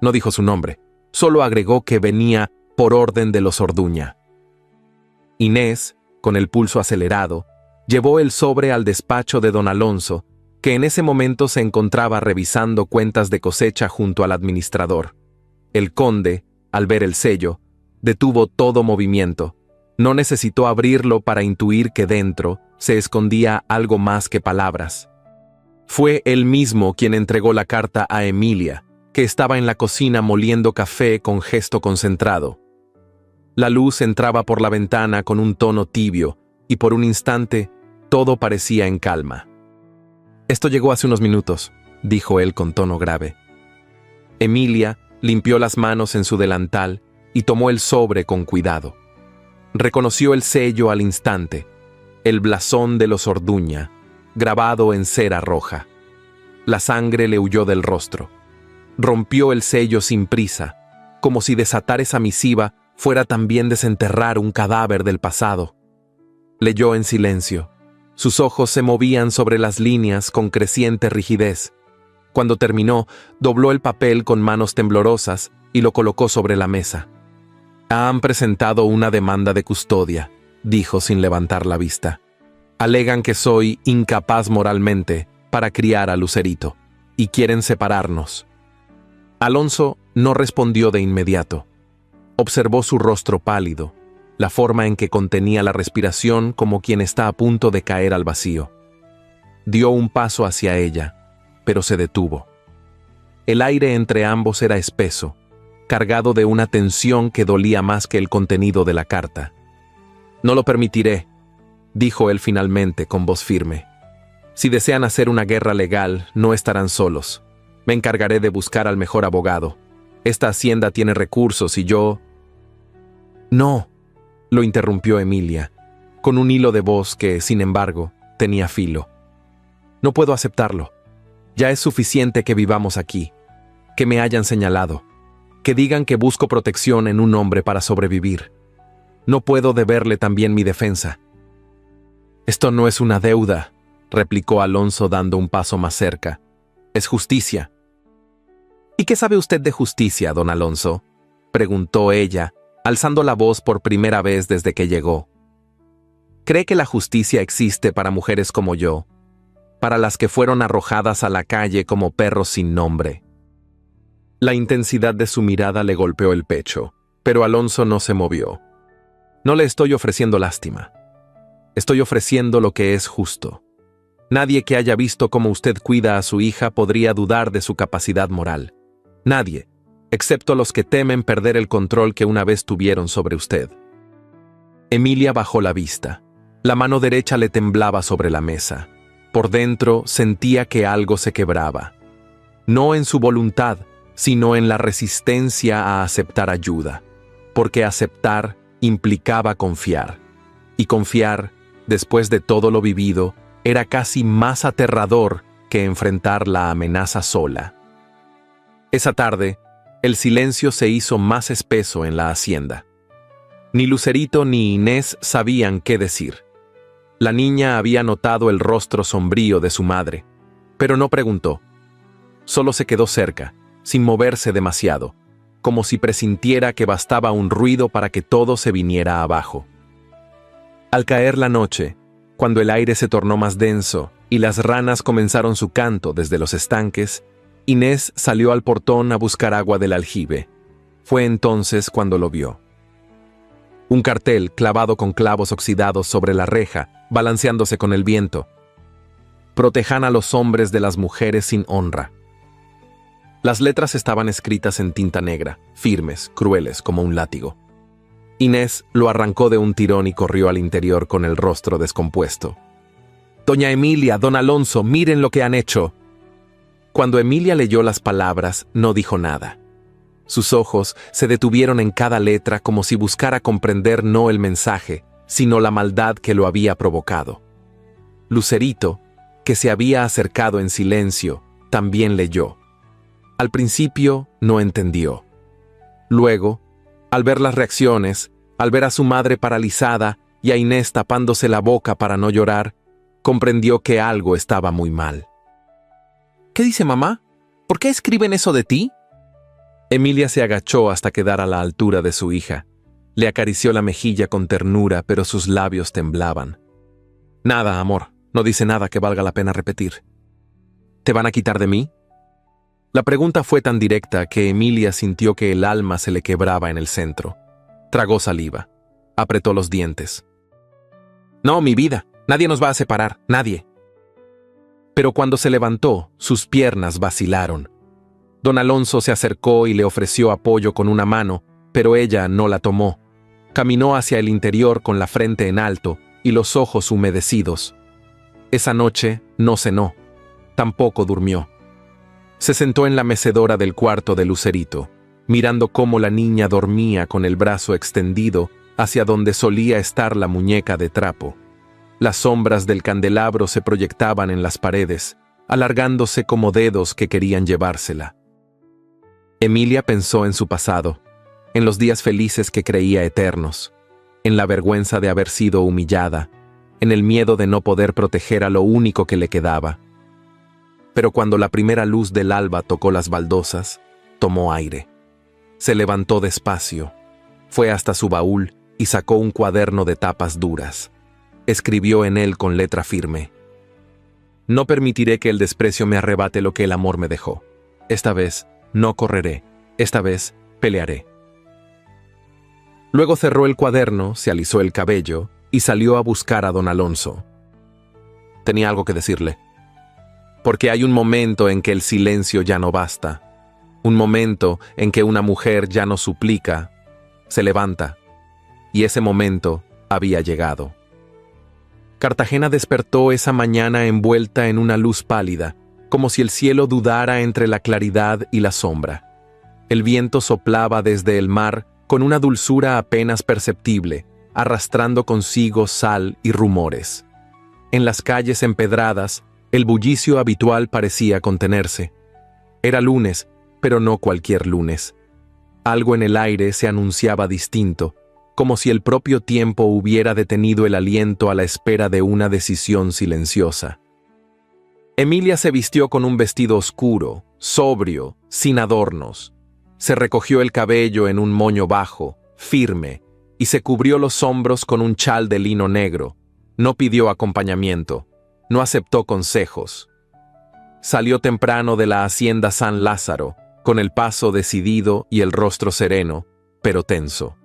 No dijo su nombre, solo agregó que venía por orden de los Orduña. Inés, con el pulso acelerado, llevó el sobre al despacho de don Alonso, que en ese momento se encontraba revisando cuentas de cosecha junto al administrador. El conde, al ver el sello, detuvo todo movimiento. No necesitó abrirlo para intuir que dentro se escondía algo más que palabras. Fue él mismo quien entregó la carta a Emilia, que estaba en la cocina moliendo café con gesto concentrado. La luz entraba por la ventana con un tono tibio, y por un instante todo parecía en calma. «Esto llegó hace unos minutos», dijo él con tono grave. Emilia limpió las manos en su delantal y tomó el sobre con cuidado. Reconoció el sello al instante, el blasón de los Orduña, grabado en cera roja. La sangre le huyó del rostro. Rompió el sello sin prisa, como si desatar esa misiva fuera también desenterrar un cadáver del pasado. Leyó en silencio, Sus ojos se movían sobre las líneas con creciente rigidez. Cuando terminó, dobló el papel con manos temblorosas y lo colocó sobre la mesa. Han presentado una demanda de custodia, dijo sin levantar la vista. Alegan que soy incapaz moralmente para criar a Lucerito y quieren separarnos. Alonso no respondió de inmediato. Observó su rostro pálido, la forma en que contenía la respiración como quien está a punto de caer al vacío. Dio un paso hacia ella, pero se detuvo. El aire entre ambos era espeso, cargado de una tensión que dolía más que el contenido de la carta. No lo permitiré, dijo él finalmente con voz firme. Si desean hacer una guerra legal, no estarán solos. Me encargaré de buscar al mejor abogado. Esta hacienda tiene recursos y yo... No, lo interrumpió Emilia, con un hilo de voz que, sin embargo, tenía filo. No puedo aceptarlo. Ya es suficiente que vivamos aquí, que me hayan señalado, que digan que busco protección en un hombre para sobrevivir. No puedo deberle también mi defensa. Esto no es una deuda, replicó Alonso dando un paso más cerca. Es justicia. ¿Y qué sabe usted de justicia, don Alonso?, preguntó ella, alzando la voz por primera vez desde que llegó. ¿Cree que la justicia existe para mujeres como yo, para las que fueron arrojadas a la calle como perros sin nombre? La intensidad de su mirada le golpeó el pecho, pero Alonso no se movió. No le estoy ofreciendo lástima. Estoy ofreciendo lo que es justo. Nadie que haya visto cómo usted cuida a su hija podría dudar de su capacidad moral. Nadie, excepto los que temen perder el control que una vez tuvieron sobre usted. Emilia bajó la vista. La mano derecha le temblaba sobre la mesa. Por dentro sentía que algo se quebraba. No en su voluntad, sino en la resistencia a aceptar ayuda, porque aceptar implicaba confiar. Y confiar, después de todo lo vivido, era casi más aterrador que enfrentar la amenaza sola. Esa tarde, el silencio se hizo más espeso en la hacienda. Ni Lucerito ni Inés sabían qué decir. La niña había notado el rostro sombrío de su madre, pero no preguntó. Solo se quedó cerca, sin moverse demasiado, como si presintiera que bastaba un ruido para que todo se viniera abajo. Al caer la noche, cuando el aire se tornó más denso y las ranas comenzaron su canto desde los estanques, Inés salió al portón a buscar agua del aljibe. Fue entonces cuando lo vio. Un cartel clavado con clavos oxidados sobre la reja, balanceándose con el viento. Protejan a los hombres de las mujeres sin honra. Las letras estaban escritas en tinta negra, firmes, crueles como un látigo. Inés lo arrancó de un tirón y corrió al interior con el rostro descompuesto. «Doña Emilia, don Alonso, miren lo que han hecho». Cuando Emilia leyó las palabras, no dijo nada. Sus ojos se detuvieron en cada letra como si buscara comprender no el mensaje, sino la maldad que lo había provocado. Lucerito, que se había acercado en silencio, también leyó. Al principio no entendió. Luego, al ver las reacciones, al ver a su madre paralizada y a Inés tapándose la boca para no llorar, comprendió que algo estaba muy mal. «¿Qué dice mamá? ¿Por qué escriben eso de ti?» Emilia se agachó hasta quedar a la altura de su hija. Le acarició la mejilla con ternura, pero sus labios temblaban. «Nada, amor, no dice nada que valga la pena repetir». «¿Te van a quitar de mí?» La pregunta fue tan directa que Emilia sintió que el alma se le quebraba en el centro. Tragó saliva. Apretó los dientes. «No, mi vida, nadie nos va a separar, nadie». Pero cuando se levantó, sus piernas vacilaron. Don Alonso se acercó y le ofreció apoyo con una mano, pero ella no la tomó. Caminó hacia el interior con la frente en alto y los ojos humedecidos. Esa noche no cenó, tampoco durmió. Se sentó en la mecedora del cuarto de Lucerito, mirando cómo la niña dormía con el brazo extendido hacia donde solía estar la muñeca de trapo. Las sombras del candelabro se proyectaban en las paredes, alargándose como dedos que querían llevársela. Emilia pensó en su pasado, en los días felices que creía eternos, en la vergüenza de haber sido humillada, en el miedo de no poder proteger a lo único que le quedaba. Pero cuando la primera luz del alba tocó las baldosas, tomó aire. Se levantó despacio, fue hasta su baúl y sacó un cuaderno de tapas duras. Escribió en él con letra firme: «No permitiré que el desprecio me arrebate lo que el amor me dejó. Esta vez no correré, esta vez pelearé». Luego cerró el cuaderno, se alisó el cabello y salió a buscar a don Alonso. Tenía algo que decirle. Porque hay un momento en que el silencio ya no basta. Un momento en que una mujer ya no suplica, se levanta. Y ese momento había llegado. Cartagena despertó esa mañana envuelta en una luz pálida, como si el cielo dudara entre la claridad y la sombra. El viento soplaba desde el mar con una dulzura apenas perceptible, arrastrando consigo sal y rumores. En las calles empedradas, el bullicio habitual parecía contenerse. Era lunes, pero no cualquier lunes. Algo en el aire se anunciaba distinto, como si el propio tiempo hubiera detenido el aliento a la espera de una decisión silenciosa. Emilia se vistió con un vestido oscuro, sobrio, sin adornos. Se recogió el cabello en un moño bajo, firme, y se cubrió los hombros con un chal de lino negro. No pidió acompañamiento, no aceptó consejos. Salió temprano de la hacienda San Lázaro, con el paso decidido y el rostro sereno, pero tenso.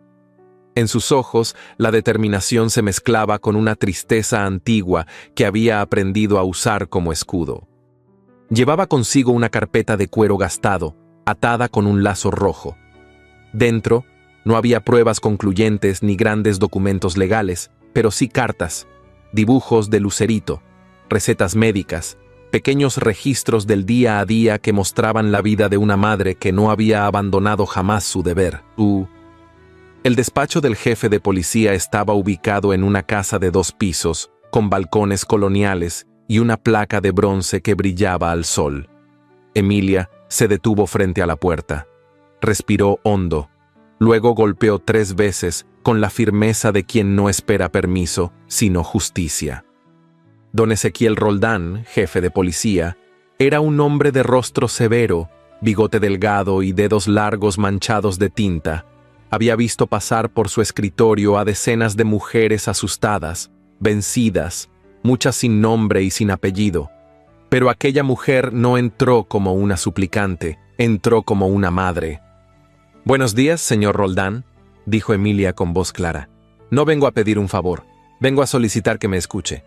En sus ojos, la determinación se mezclaba con una tristeza antigua que había aprendido a usar como escudo. Llevaba consigo una carpeta de cuero gastado, atada con un lazo rojo. Dentro, no había pruebas concluyentes ni grandes documentos legales, pero sí cartas, dibujos de lucerito, recetas médicas, pequeños registros del día a día que mostraban la vida de una madre que no había abandonado jamás su deber. El despacho del jefe de policía estaba ubicado en una casa de 2 pisos, con balcones coloniales y una placa de bronce que brillaba al sol. Emilia se detuvo frente a la puerta. Respiró hondo. Luego golpeó 3 veces con la firmeza de quien no espera permiso, sino justicia. Don Ezequiel Roldán, jefe de policía, era un hombre de rostro severo, bigote delgado y dedos largos manchados de tinta. Había visto pasar por su escritorio a decenas de mujeres asustadas, vencidas, muchas sin nombre y sin apellido. Pero aquella mujer no entró como una suplicante, entró como una madre. «Buenos días, señor Roldán», dijo Emilia con voz clara. «No vengo a pedir un favor, vengo a solicitar que me escuche».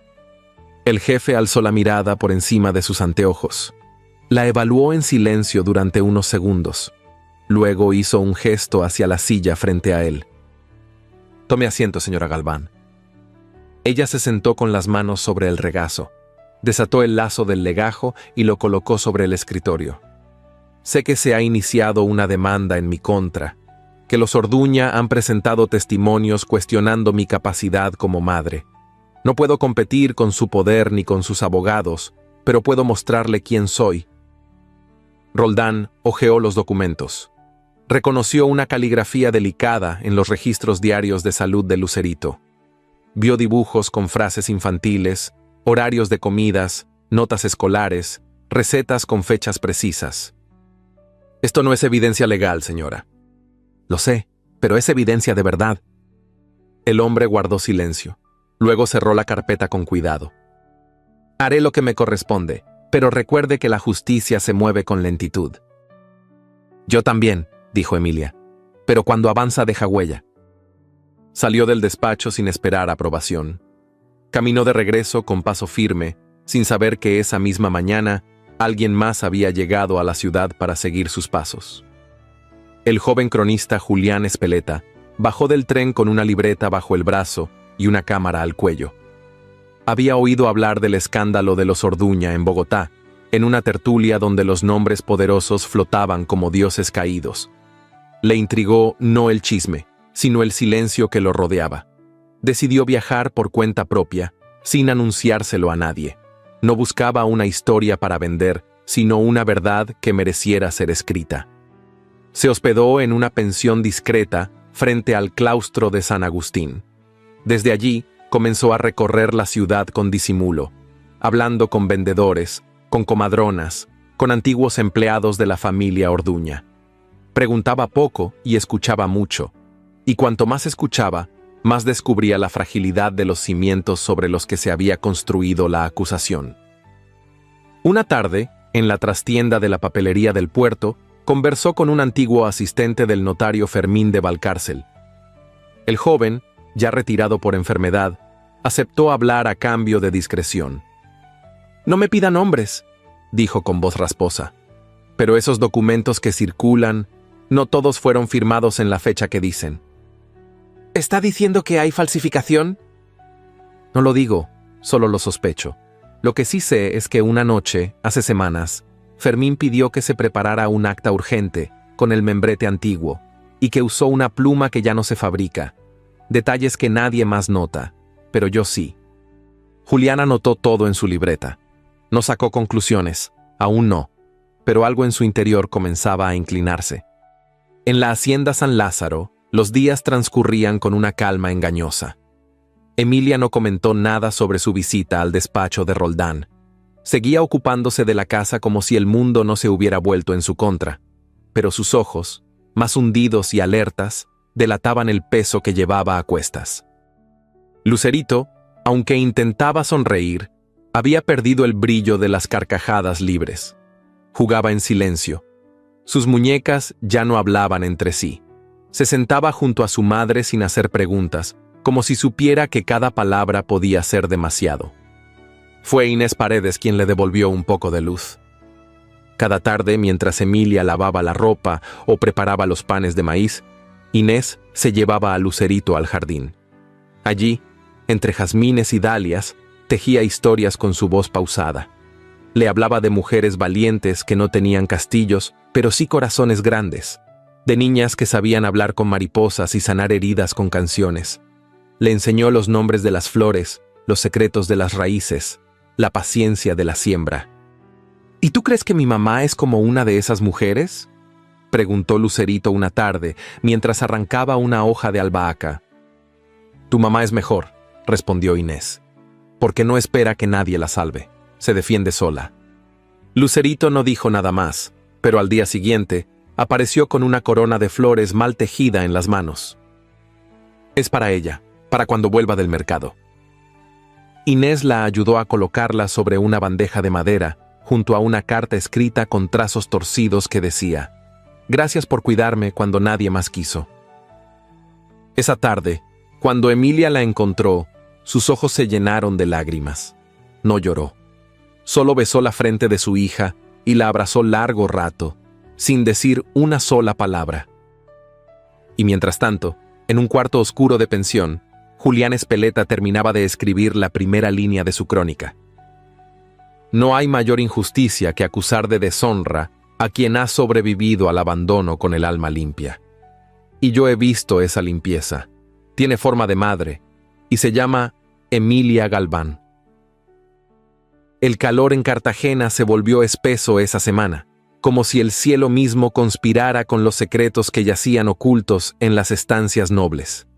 El jefe alzó la mirada por encima de sus anteojos. La evaluó en silencio durante unos segundos. Luego hizo un gesto hacia la silla frente a él. «Tome asiento, señora Galván». Ella se sentó con las manos sobre el regazo, desató el lazo del legajo y lo colocó sobre el escritorio. «Sé que se ha iniciado una demanda en mi contra, que los Orduña han presentado testimonios cuestionando mi capacidad como madre. No puedo competir con su poder ni con sus abogados, pero puedo mostrarle quién soy». Roldán hojeó los documentos. Reconoció una caligrafía delicada en los registros diarios de salud de Lucerito. Vio dibujos con frases infantiles, horarios de comidas, notas escolares, recetas con fechas precisas. «Esto no es evidencia legal, señora». «Lo sé, pero es evidencia de verdad». El hombre guardó silencio. Luego cerró la carpeta con cuidado. «Haré lo que me corresponde, pero recuerde que la justicia se mueve con lentitud». «Yo también», dijo Emilia, «pero cuando avanza deja huella». Salió del despacho sin esperar aprobación. Caminó de regreso con paso firme, sin saber que esa misma mañana alguien más había llegado a la ciudad para seguir sus pasos. El joven cronista Julián Espeleta bajó del tren con una libreta bajo el brazo y una cámara al cuello. Había oído hablar del escándalo de los Orduña en Bogotá, en una tertulia donde los nombres poderosos flotaban como dioses caídos. Le intrigó no el chisme, sino el silencio que lo rodeaba. Decidió viajar por cuenta propia, sin anunciárselo a nadie. No buscaba una historia para vender, sino una verdad que mereciera ser escrita. Se hospedó en una pensión discreta frente al claustro de San Agustín. Desde allí, comenzó a recorrer la ciudad con disimulo, hablando con vendedores, con comadronas, con antiguos empleados de la familia Orduña. Preguntaba poco y escuchaba mucho, y cuanto más escuchaba, más descubría la fragilidad de los cimientos sobre los que se había construido la acusación. Una tarde, en la trastienda de la papelería del puerto, conversó con un antiguo asistente del notario Fermín de Valcárcel. El joven, ya retirado por enfermedad, aceptó hablar a cambio de discreción. «No me pida nombres», dijo con voz rasposa, «pero esos documentos que circulan, no todos fueron firmados en la fecha que dicen». «¿Está diciendo que hay falsificación?» «No lo digo, solo lo sospecho. Lo que sí sé es que una noche, hace semanas, Fermín pidió que se preparara un acta urgente, con el membrete antiguo, y que usó una pluma que ya no se fabrica. Detalles que nadie más nota, pero yo sí». Julián anotó todo en su libreta. No sacó conclusiones, aún no, pero algo en su interior comenzaba a inclinarse. En la hacienda San Lázaro, los días transcurrían con una calma engañosa. Emilia no comentó nada sobre su visita al despacho de Roldán. Seguía ocupándose de la casa como si el mundo no se hubiera vuelto en su contra, pero sus ojos, más hundidos y alertas, delataban el peso que llevaba a cuestas. Lucerito, aunque intentaba sonreír, había perdido el brillo de las carcajadas libres. Jugaba en silencio. Sus muñecas ya no hablaban entre sí. Se sentaba junto a su madre sin hacer preguntas, como si supiera que cada palabra podía ser demasiado. Fue Inés Paredes quien le devolvió un poco de luz. Cada tarde, mientras Emilia lavaba la ropa o preparaba los panes de maíz, Inés se llevaba a Lucerito al jardín. Allí, entre jazmines y dalias, tejía historias con su voz pausada. Le hablaba de mujeres valientes que no tenían castillos, pero sí corazones grandes, de niñas que sabían hablar con mariposas y sanar heridas con canciones. Le enseñó los nombres de las flores, los secretos de las raíces, la paciencia de la siembra. «¿Y tú crees que mi mamá es como una de esas mujeres?», preguntó Lucerito una tarde, mientras arrancaba una hoja de albahaca. «Tu mamá es mejor», respondió Inés, «porque no espera que nadie la salve. Se defiende sola». Lucerito no dijo nada más, pero al día siguiente apareció con una corona de flores mal tejida en las manos. «Es para ella, para cuando vuelva del mercado». Inés la ayudó a colocarla sobre una bandeja de madera, junto a una carta escrita con trazos torcidos que decía: «Gracias por cuidarme cuando nadie más quiso». Esa tarde, cuando Emilia la encontró, sus ojos se llenaron de lágrimas. No lloró. Solo besó la frente de su hija y la abrazó largo rato, sin decir una sola palabra. Y mientras tanto, en un cuarto oscuro de pensión, Julián Espeleta terminaba de escribir la primera línea de su crónica. No hay mayor injusticia que acusar de deshonra a quien ha sobrevivido al abandono con el alma limpia. Y yo he visto esa limpieza. Tiene forma de madre y se llama Emilia Galván. El calor en Cartagena se volvió espeso esa semana, como si el cielo mismo conspirara con los secretos que yacían ocultos en las estancias nobles.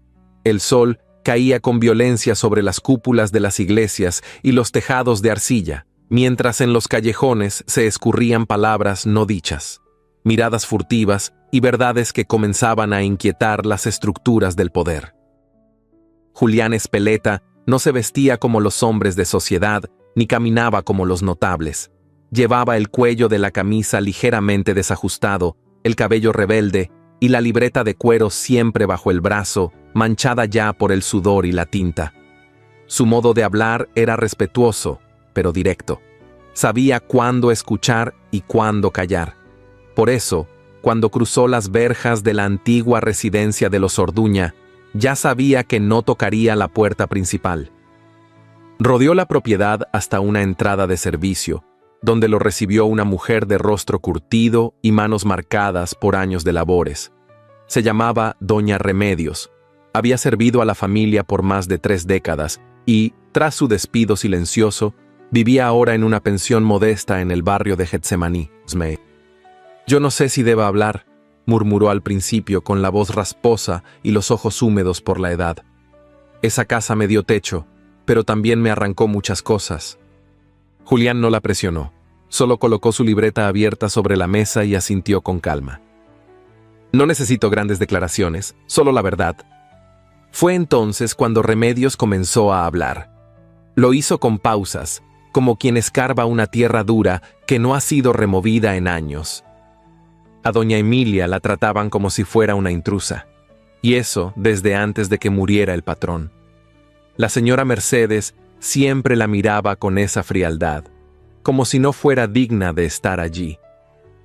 El sol caía con violencia sobre las cúpulas de las iglesias y los tejados de arcilla, mientras en los callejones se escurrían palabras no dichas, miradas furtivas y verdades que comenzaban a inquietar las estructuras del poder. Julián Espeleta no se vestía como los hombres de sociedad, ni caminaba como los notables. Llevaba el cuello de la camisa ligeramente desajustado, el cabello rebelde y la libreta de cuero siempre bajo el brazo, manchada ya por el sudor y la tinta. Su modo de hablar era respetuoso, pero directo. Sabía cuándo escuchar y cuándo callar. Por eso, cuando cruzó las verjas de la antigua residencia de los Orduña, ya sabía que no tocaría la puerta principal. Rodeó la propiedad hasta una entrada de servicio, donde lo recibió una mujer de rostro curtido y manos marcadas por años de labores. Se llamaba Doña Remedios. Había servido a la familia por más de 3 décadas y, tras su despido silencioso, vivía ahora en una pensión modesta en el barrio de Getsemaní. «Yo no sé si deba hablar», murmuró al principio con la voz rasposa y los ojos húmedos por la edad. Esa casa me dio techo, pero también me arrancó muchas cosas. Julián no la presionó, solo colocó su libreta abierta sobre la mesa y asintió con calma. No necesito grandes declaraciones, solo la verdad. Fue entonces cuando Remedios comenzó a hablar. Lo hizo con pausas, como quien escarba una tierra dura que no ha sido removida en años. A doña Emilia la trataban como si fuera una intrusa, y eso desde antes de que muriera el patrón. La señora Mercedes siempre la miraba con esa frialdad, como si no fuera digna de estar allí.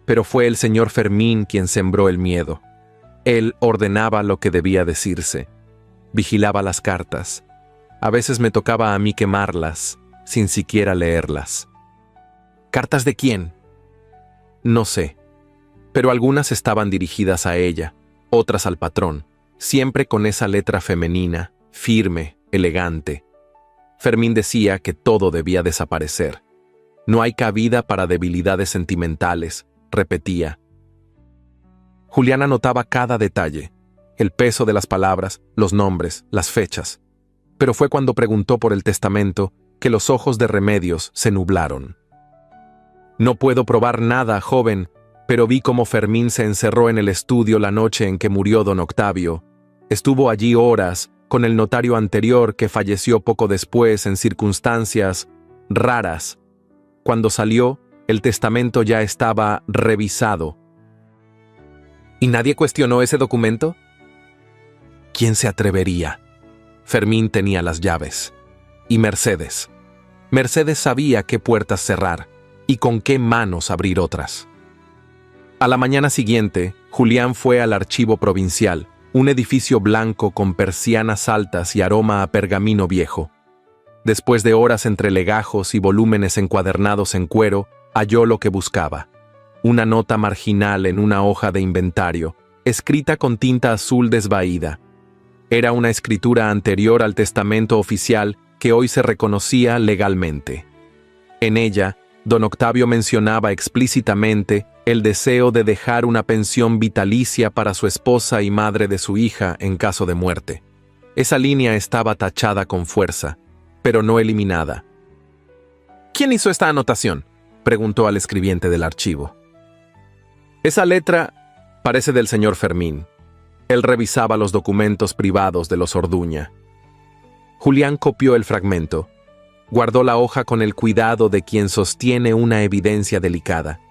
Pero fue el señor Fermín quien sembró el miedo. Él ordenaba lo que debía decirse, vigilaba las cartas. A veces me tocaba a mí quemarlas, sin siquiera leerlas. ¿Cartas de quién? No sé, pero algunas estaban dirigidas a ella, otras al patrón, siempre con esa letra femenina, firme, elegante. Fermín decía que todo debía desaparecer. No hay cabida para debilidades sentimentales, repetía. Julián anotaba cada detalle, el peso de las palabras, los nombres, las fechas. Pero fue cuando preguntó por el testamento que los ojos de Remedios se nublaron. No puedo probar nada, joven, pero vi cómo Fermín se encerró en el estudio la noche en que murió don Octavio. Estuvo allí horas con el notario anterior que falleció poco después en circunstancias raras. Cuando salió, el testamento ya estaba revisado. ¿Y nadie cuestionó ese documento? ¿Quién se atrevería? Fermín tenía las llaves. Y Mercedes. Mercedes sabía qué puertas cerrar y con qué manos abrir otras. A la mañana siguiente, Julián fue al archivo provincial, un edificio blanco con persianas altas y aroma a pergamino viejo. Después de horas entre legajos y volúmenes encuadernados en cuero, halló lo que buscaba. Una nota marginal en una hoja de inventario, escrita con tinta azul desvaída. Era una escritura anterior al testamento oficial que hoy se reconocía legalmente. En ella, don Octavio mencionaba explícitamente el deseo de dejar una pensión vitalicia para su esposa y madre de su hija en caso de muerte. Esa línea estaba tachada con fuerza, pero no eliminada. ¿Quién hizo esta anotación?, preguntó al escribiente del archivo. Esa letra parece del señor Fermín. Él revisaba los documentos privados de los Orduña. Julián copió el fragmento. Guardó la hoja con el cuidado de quien sostiene una evidencia delicada.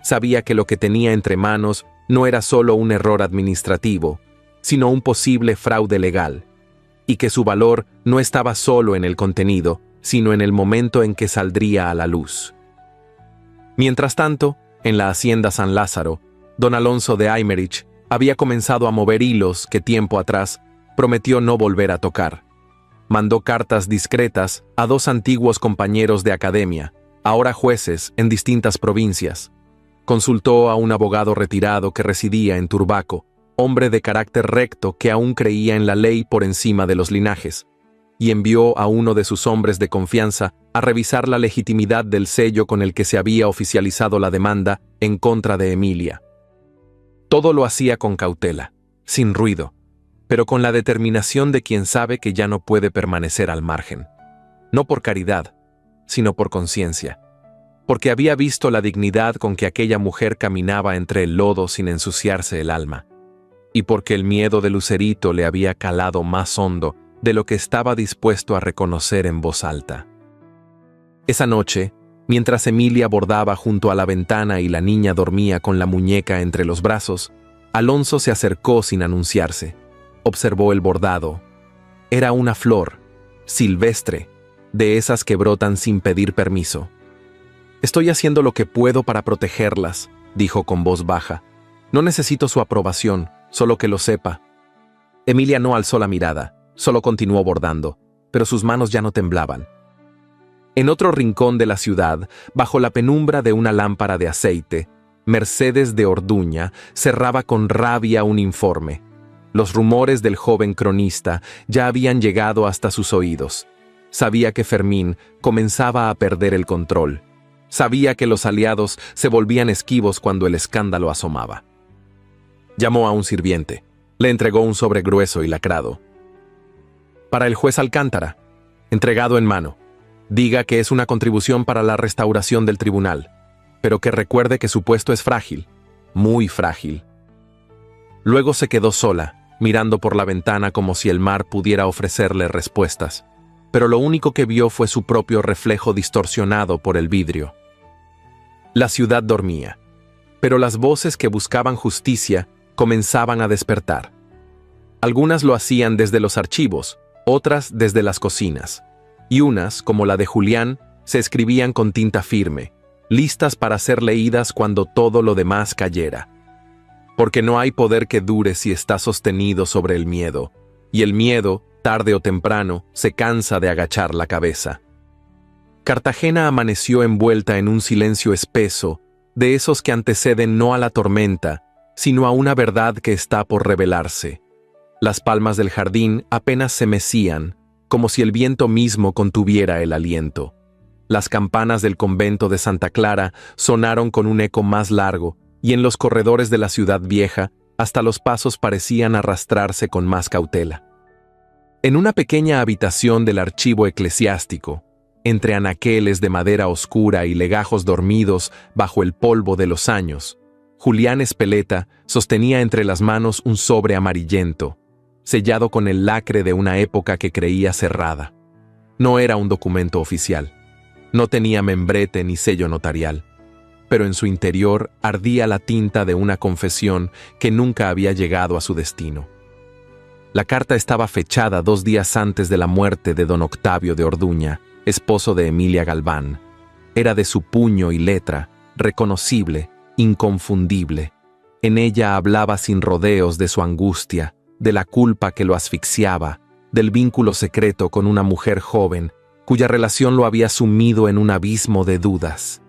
Sabía que lo que tenía entre manos no era solo un error administrativo, sino un posible fraude legal, y que su valor no estaba solo en el contenido, sino en el momento en que saldría a la luz. Mientras tanto, en la hacienda San Lázaro, don Alonso de Aymerich había comenzado a mover hilos que tiempo atrás prometió no volver a tocar. Mandó cartas discretas a 2 antiguos compañeros de academia, ahora jueces en distintas provincias. Consultó a un abogado retirado que residía en Turbaco, hombre de carácter recto que aún creía en la ley por encima de los linajes, y envió a uno de sus hombres de confianza a revisar la legitimidad del sello con el que se había oficializado la demanda en contra de Emilia. Todo lo hacía con cautela, sin ruido, pero con la determinación de quien sabe que ya no puede permanecer al margen. No por caridad, sino por conciencia, porque había visto la dignidad con que aquella mujer caminaba entre el lodo sin ensuciarse el alma, y porque el miedo de Lucerito le había calado más hondo de lo que estaba dispuesto a reconocer en voz alta. Esa noche, mientras Emilia bordaba junto a la ventana y la niña dormía con la muñeca entre los brazos, Alonso se acercó sin anunciarse. Observó el bordado. Era una flor, silvestre, de esas que brotan sin pedir permiso. «Estoy haciendo lo que puedo para protegerlas», dijo con voz baja. «No necesito su aprobación, solo que lo sepa». Emilia no alzó la mirada, solo continuó bordando, pero sus manos ya no temblaban. En otro rincón de la ciudad, bajo la penumbra de una lámpara de aceite, Mercedes de Orduña cerraba con rabia un informe. Los rumores del joven cronista ya habían llegado hasta sus oídos. Sabía que Fermín comenzaba a perder el control. Sabía que los aliados se volvían esquivos cuando el escándalo asomaba. Llamó a un sirviente. Le entregó un sobre grueso y lacrado. Para el juez Alcántara, entregado en mano. Diga que es una contribución para la restauración del tribunal, pero que recuerde que su puesto es frágil, muy frágil. Luego se quedó sola, mirando por la ventana como si el mar pudiera ofrecerle respuestas, pero lo único que vio fue su propio reflejo distorsionado por el vidrio. La ciudad dormía, pero las voces que buscaban justicia comenzaban a despertar. Algunas lo hacían desde los archivos, otras desde las cocinas, y unas, como la de Julián, se escribían con tinta firme, listas para ser leídas cuando todo lo demás cayera. Porque no hay poder que dure si está sostenido sobre el miedo, y el miedo, tarde o temprano, se cansa de agachar la cabeza. Cartagena amaneció envuelta en un silencio espeso, de esos que anteceden no a la tormenta, sino a una verdad que está por revelarse. Las palmas del jardín apenas se mecían, como si el viento mismo contuviera el aliento. Las campanas del convento de Santa Clara sonaron con un eco más largo, y en los corredores de la ciudad vieja, hasta los pasos parecían arrastrarse con más cautela. En una pequeña habitación del archivo eclesiástico, entre anaqueles de madera oscura y legajos dormidos bajo el polvo de los años, Julián Espeleta sostenía entre las manos un sobre amarillento, sellado con el lacre de una época que creía cerrada. No era un documento oficial, no tenía membrete ni sello notarial, pero en su interior ardía la tinta de una confesión que nunca había llegado a su destino. La carta estaba fechada 2 días antes de la muerte de don Octavio de Orduña, esposo de Emilia Galván. Era de su puño y letra, reconocible, inconfundible. En ella hablaba sin rodeos de su angustia, de la culpa que lo asfixiaba, del vínculo secreto con una mujer joven, cuya relación lo había sumido en un abismo de dudas.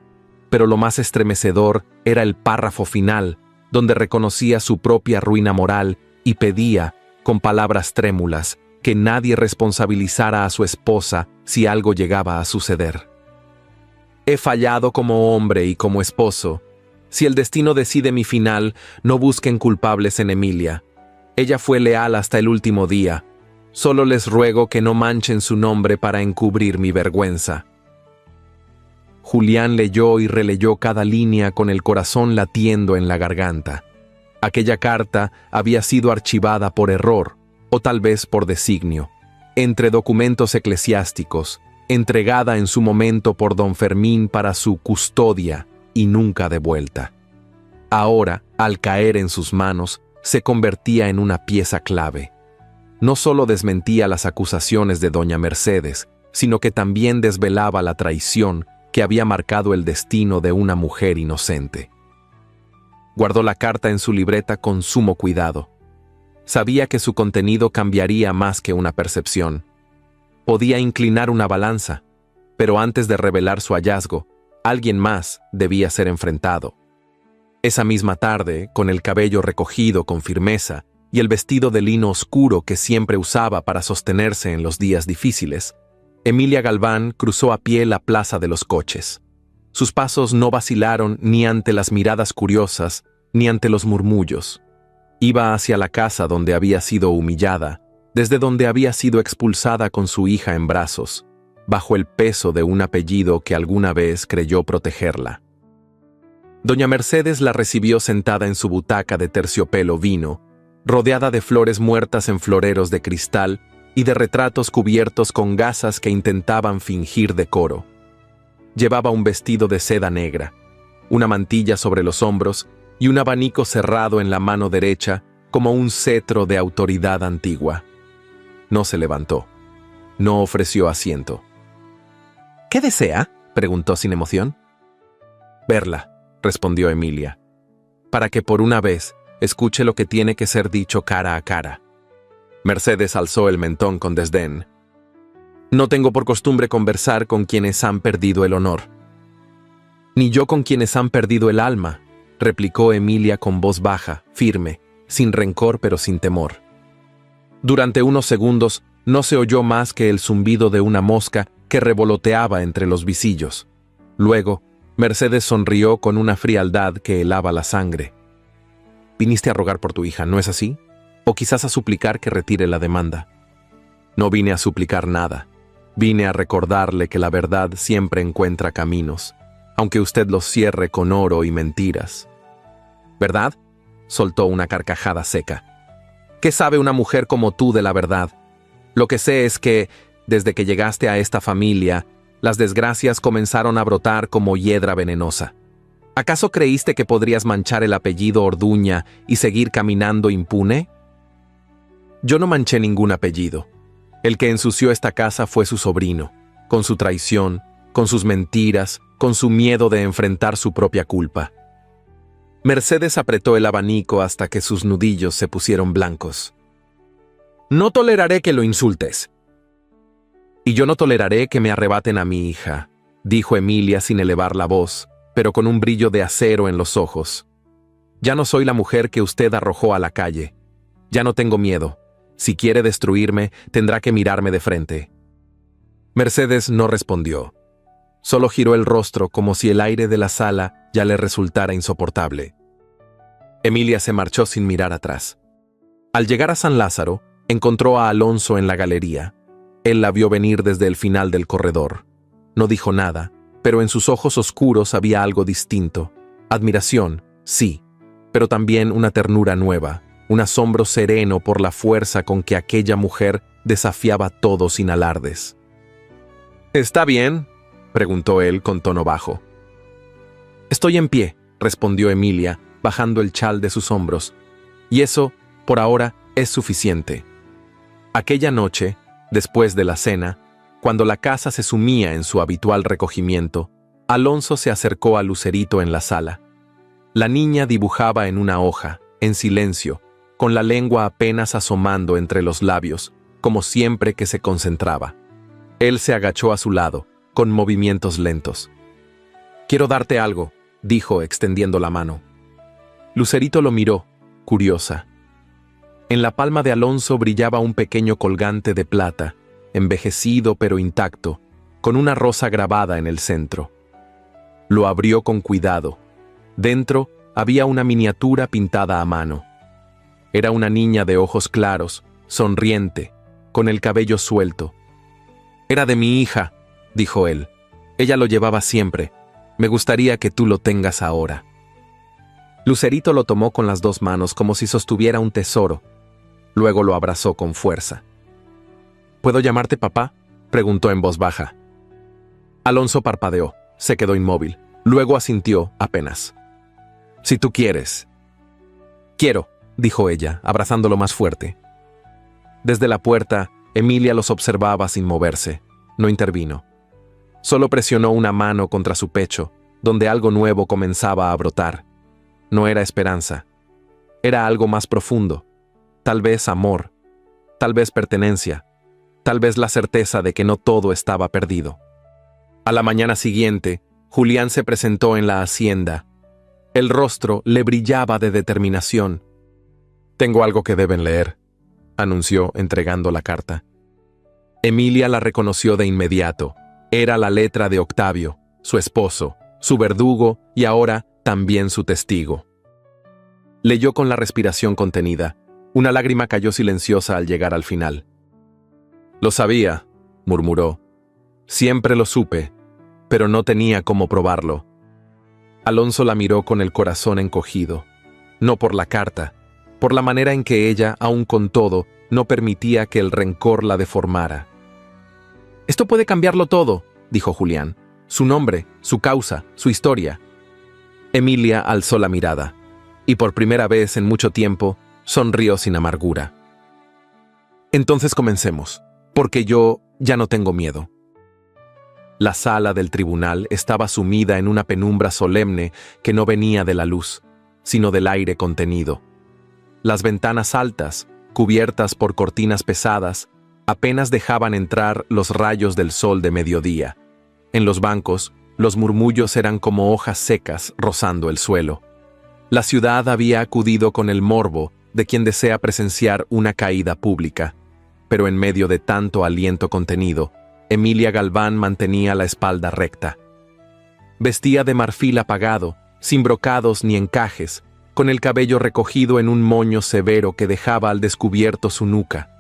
Pero lo más estremecedor era el párrafo final, donde reconocía su propia ruina moral y pedía, con palabras trémulas, que nadie responsabilizara a su esposa si algo llegaba a suceder. He fallado como hombre y como esposo. Si el destino decide mi final, no busquen culpables en Emilia. Ella fue leal hasta el último día. Solo les ruego que no manchen su nombre para encubrir mi vergüenza. Julián leyó y releyó cada línea con el corazón latiendo en la garganta. Aquella carta había sido archivada por error, o tal vez por designio, entre documentos eclesiásticos, entregada en su momento por don Fermín para su custodia y nunca devuelta. Ahora, al caer en sus manos, se convertía en una pieza clave. No solo desmentía las acusaciones de doña Mercedes, sino que también desvelaba la traición que había marcado el destino de una mujer inocente. Guardó la carta en su libreta con sumo cuidado. Sabía que su contenido cambiaría más que una percepción. Podía inclinar una balanza, pero antes de revelar su hallazgo, alguien más debía ser enfrentado. Esa misma tarde, con el cabello recogido con firmeza y el vestido de lino oscuro que siempre usaba para sostenerse en los días difíciles, Emilia Galván cruzó a pie la plaza de los coches. Sus pasos no vacilaron ni ante las miradas curiosas, ni ante los murmullos. Iba hacia la casa donde había sido humillada, desde donde había sido expulsada con su hija en brazos, bajo el peso de un apellido que alguna vez creyó protegerla. Doña Mercedes la recibió sentada en su butaca de terciopelo vino, rodeada de flores muertas en floreros de cristal y de retratos cubiertos con gasas que intentaban fingir decoro. Llevaba un vestido de seda negra, una mantilla sobre los hombros y un abanico cerrado en la mano derecha como un cetro de autoridad antigua. No se levantó. No ofreció asiento. «¿Qué desea?», preguntó sin emoción. «Verla», respondió Emilia, «para que por una vez escuche lo que tiene que ser dicho cara a cara». Mercedes alzó el mentón con desdén. «No tengo por costumbre conversar con quienes han perdido el honor». «Ni yo con quienes han perdido el alma», replicó Emilia con voz baja, firme, sin rencor pero sin temor. Durante unos segundos no se oyó más que el zumbido de una mosca que revoloteaba entre los visillos. Luego, Mercedes sonrió con una frialdad que helaba la sangre. «Viniste a rogar por tu hija, ¿no es así? O quizás a suplicar que retire la demanda». No vine a suplicar nada. Vine a recordarle que la verdad siempre encuentra caminos, aunque usted los cierre con oro y mentiras. ¿Verdad?, soltó una carcajada seca. ¿Qué sabe una mujer como tú de la verdad? Lo que sé es que, desde que llegaste a esta familia, las desgracias comenzaron a brotar como hiedra venenosa. ¿Acaso creíste que podrías manchar el apellido Orduña y seguir caminando impune? Yo no manché ningún apellido. El que ensució esta casa fue su sobrino, con su traición, con sus mentiras, con su miedo de enfrentar su propia culpa. Mercedes apretó el abanico hasta que sus nudillos se pusieron blancos. No toleraré que lo insultes. Y yo no toleraré que me arrebaten a mi hija, dijo Emilia sin elevar la voz, pero con un brillo de acero en los ojos. Ya no soy la mujer que usted arrojó a la calle. Ya no tengo miedo. Si quiere destruirme, tendrá que mirarme de frente. Mercedes no respondió. Solo giró el rostro como si el aire de la sala ya le resultara insoportable. Emilia se marchó sin mirar atrás. Al llegar a San Lázaro, encontró a Alonso en la galería. Él la vio venir desde el final del corredor. No dijo nada, pero en sus ojos oscuros había algo distinto. Admiración, sí, pero también una ternura nueva, un asombro sereno por la fuerza con que aquella mujer desafiaba todo sin alardes. ¿Está bien?, preguntó él con tono bajo. Estoy en pie, respondió Emilia, bajando el chal de sus hombros. Y eso, por ahora, es suficiente. Aquella noche, después de la cena, cuando la casa se sumía en su habitual recogimiento, Alonso se acercó a Lucerito en la sala. La niña dibujaba en una hoja, en silencio, con la lengua apenas asomando entre los labios, como siempre que se concentraba. Él se agachó a su lado, con movimientos lentos. «Quiero darte algo», dijo extendiendo la mano. Lucerito lo miró, curiosa. En la palma de Alonso brillaba un pequeño colgante de plata, envejecido pero intacto, con una rosa grabada en el centro. Lo abrió con cuidado. Dentro había una miniatura pintada a mano. Era una niña de ojos claros, sonriente, con el cabello suelto. «Era de mi hija», dijo él. «Ella lo llevaba siempre. Me gustaría que tú lo tengas ahora». Lucerito lo tomó con las dos manos como si sostuviera un tesoro. Luego lo abrazó con fuerza. «¿Puedo llamarte papá?», preguntó en voz baja. Alonso parpadeó, se quedó inmóvil. Luego asintió apenas. «Si tú quieres». «Quiero», dijo ella, abrazándolo más fuerte. Desde la puerta, Emilia los observaba sin moverse. No intervino. Solo presionó una mano contra su pecho, donde algo nuevo comenzaba a brotar. No era esperanza. Era algo más profundo. Tal vez amor. Tal vez pertenencia. Tal vez la certeza de que no todo estaba perdido. A la mañana siguiente, Julián se presentó en la hacienda. El rostro le brillaba de determinación. «Tengo algo que deben leer», anunció entregando la carta. Emilia la reconoció de inmediato. Era la letra de Octavio, su esposo, su verdugo y ahora también su testigo. Leyó con la respiración contenida. Una lágrima cayó silenciosa al llegar al final. «Lo sabía», murmuró. «Siempre lo supe, pero no tenía cómo probarlo». Alonso la miró con el corazón encogido. No por la carta, por la manera en que ella, aun con todo, no permitía que el rencor la deformara. «Esto puede cambiarlo todo», dijo Julián. «Su nombre, su causa, su historia». Emilia alzó la mirada, y por primera vez en mucho tiempo, sonrió sin amargura. «Entonces comencemos, porque yo ya no tengo miedo». La sala del tribunal estaba sumida en una penumbra solemne que no venía de la luz, sino del aire contenido. Las ventanas altas, cubiertas por cortinas pesadas, apenas dejaban entrar los rayos del sol de mediodía. En los bancos, los murmullos eran como hojas secas rozando el suelo. La ciudad había acudido con el morbo de quien desea presenciar una caída pública, pero en medio de tanto aliento contenido, Emilia Galván mantenía la espalda recta. Vestía de marfil apagado, sin brocados ni encajes, con el cabello recogido en un moño severo que dejaba al descubierto su nuca.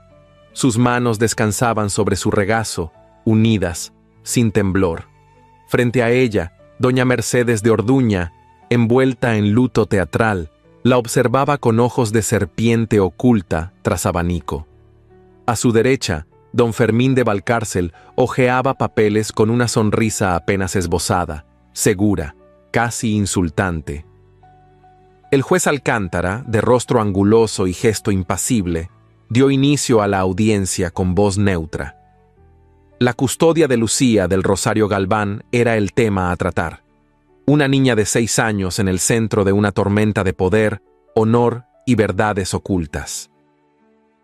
Sus manos descansaban sobre su regazo, unidas, sin temblor. Frente a ella, doña Mercedes de Orduña, envuelta en luto teatral, la observaba con ojos de serpiente oculta tras abanico. A su derecha, don Fermín de Valcárcel hojeaba papeles con una sonrisa apenas esbozada, segura, casi insultante. El juez Alcántara, de rostro anguloso y gesto impasible, dio inicio a la audiencia con voz neutra. La custodia de Lucía del Rosario Galván era el tema a tratar. Una niña de 6 años en el centro de una tormenta de poder, honor y verdades ocultas.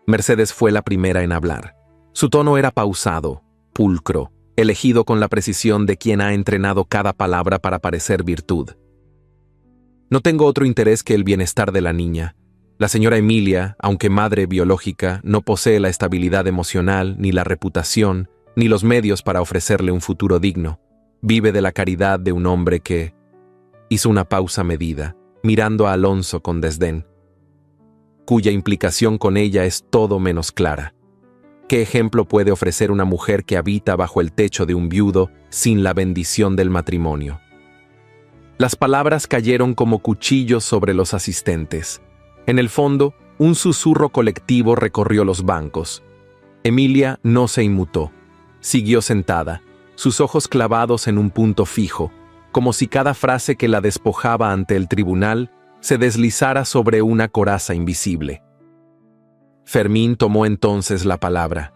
Mercedes fue la primera en hablar. Su tono era pausado, pulcro, elegido con la precisión de quien ha entrenado cada palabra para parecer virtud. No tengo otro interés que el bienestar de la niña. La señora Emilia, aunque madre biológica, no posee la estabilidad emocional, ni la reputación, ni los medios para ofrecerle un futuro digno. Vive de la caridad de un hombre que... Hizo una pausa medida, mirando a Alonso con desdén, cuya implicación con ella es todo menos clara. ¿Qué ejemplo puede ofrecer una mujer que habita bajo el techo de un viudo sin la bendición del matrimonio? Las palabras cayeron como cuchillos sobre los asistentes. En el fondo, un susurro colectivo recorrió los bancos. Emilia no se inmutó. Siguió sentada, sus ojos clavados en un punto fijo, como si cada frase que la despojaba ante el tribunal se deslizara sobre una coraza invisible. Fermín tomó entonces la palabra.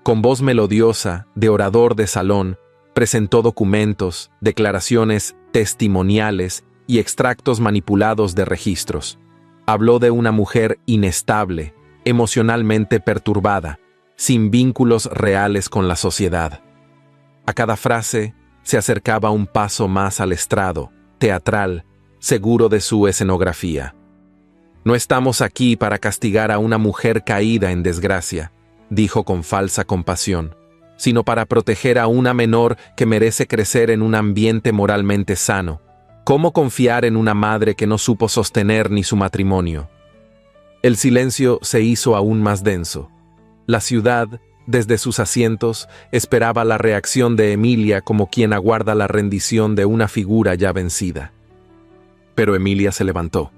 Con voz melodiosa, de orador de salón, presentó documentos, declaraciones testimoniales y extractos manipulados de registros. Habló de una mujer inestable, emocionalmente perturbada, sin vínculos reales con la sociedad. A cada frase se acercaba un paso más al estrado, teatral, seguro de su escenografía. No estamos aquí para castigar a una mujer caída en desgracia, dijo con falsa compasión, sino para proteger a una menor que merece crecer en un ambiente moralmente sano. ¿Cómo confiar en una madre que no supo sostener ni su matrimonio? El silencio se hizo aún más denso. La ciudad, desde sus asientos, esperaba la reacción de Emilia como quien aguarda la rendición de una figura ya vencida. Pero Emilia se levantó.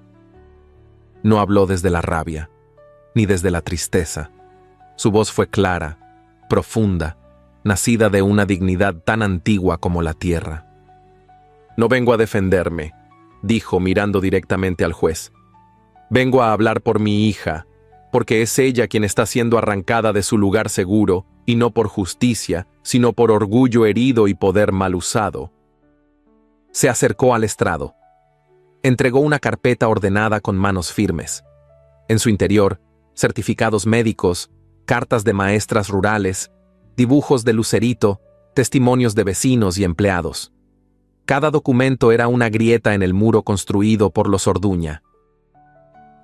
No habló desde la rabia, ni desde la tristeza. Su voz fue clara, profunda, nacida de una dignidad tan antigua como la tierra. No vengo a defenderme, dijo mirando directamente al juez. Vengo a hablar por mi hija, porque es ella quien está siendo arrancada de su lugar seguro, y no por justicia, sino por orgullo herido y poder mal usado. Se acercó al estrado. Entregó una carpeta ordenada con manos firmes. En su interior, certificados médicos, cartas de maestras rurales, dibujos de lucerito, testimonios de vecinos y empleados. Cada documento era una grieta en el muro construido por los Orduña.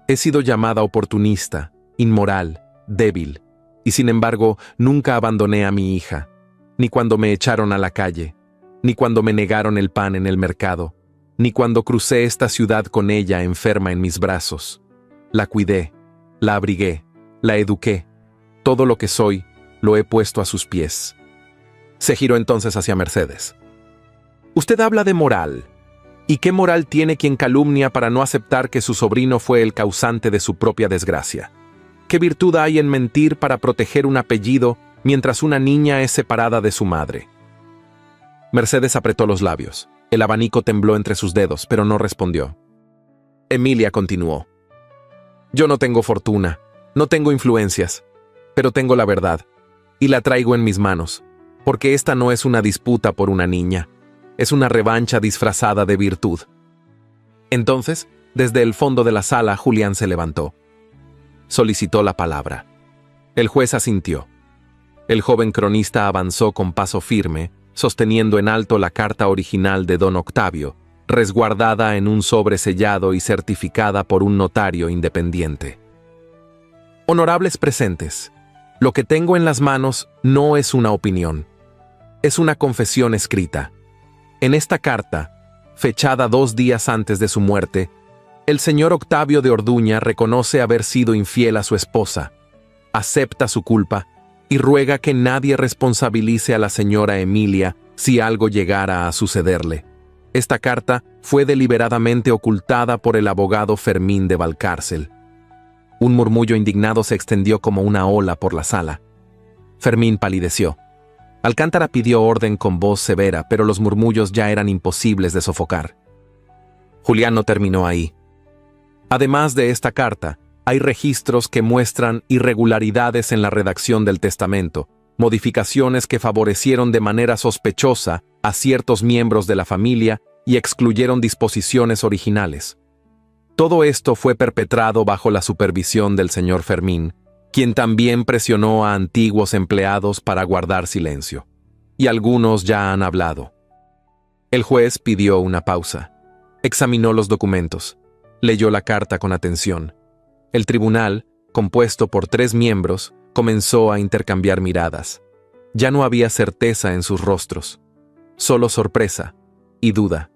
He sido llamada oportunista, inmoral, débil, y sin embargo nunca abandoné a mi hija, ni cuando me echaron a la calle, ni cuando me negaron el pan en el mercado, ni cuando crucé esta ciudad con ella enferma en mis brazos. La cuidé, la abrigué, la eduqué. Todo lo que soy, lo he puesto a sus pies. Se giró entonces hacia Mercedes. Usted habla de moral. ¿Y qué moral tiene quien calumnia para no aceptar que su sobrino fue el causante de su propia desgracia? ¿Qué virtud hay en mentir para proteger un apellido mientras una niña es separada de su madre? Mercedes apretó los labios. El abanico tembló entre sus dedos, pero no respondió. Emilia continuó. Yo no tengo fortuna, no tengo influencias, pero tengo la verdad, y la traigo en mis manos, porque esta no es una disputa por una niña, es una revancha disfrazada de virtud. Entonces, desde el fondo de la sala, Julián se levantó. Solicitó la palabra. El juez asintió. El joven cronista avanzó con paso firme, sosteniendo en alto la carta original de don Octavio, resguardada en un sobre sellado y certificada por un notario independiente. Honorables presentes, lo que tengo en las manos no es una opinión, es una confesión escrita. En esta carta, fechada 2 días antes de su muerte, el señor Octavio de Orduña reconoce haber sido infiel a su esposa, acepta su culpa y ruega que nadie responsabilice a la señora Emilia si algo llegara a sucederle. Esta carta fue deliberadamente ocultada por el abogado Fermín de Valcárcel. Un murmullo indignado se extendió como una ola por la sala. Fermín palideció. Alcántara pidió orden con voz severa, pero los murmullos ya eran imposibles de sofocar. Julián no terminó ahí. Además de esta carta, hay registros que muestran irregularidades en la redacción del testamento, modificaciones que favorecieron de manera sospechosa a ciertos miembros de la familia y excluyeron disposiciones originales. Todo esto fue perpetrado bajo la supervisión del señor Fermín, quien también presionó a antiguos empleados para guardar silencio. Y algunos ya han hablado. El juez pidió una pausa. Examinó los documentos. Leyó la carta con atención. El tribunal, compuesto por 3 miembros, comenzó a intercambiar miradas. Ya no había certeza en sus rostros, solo sorpresa y duda.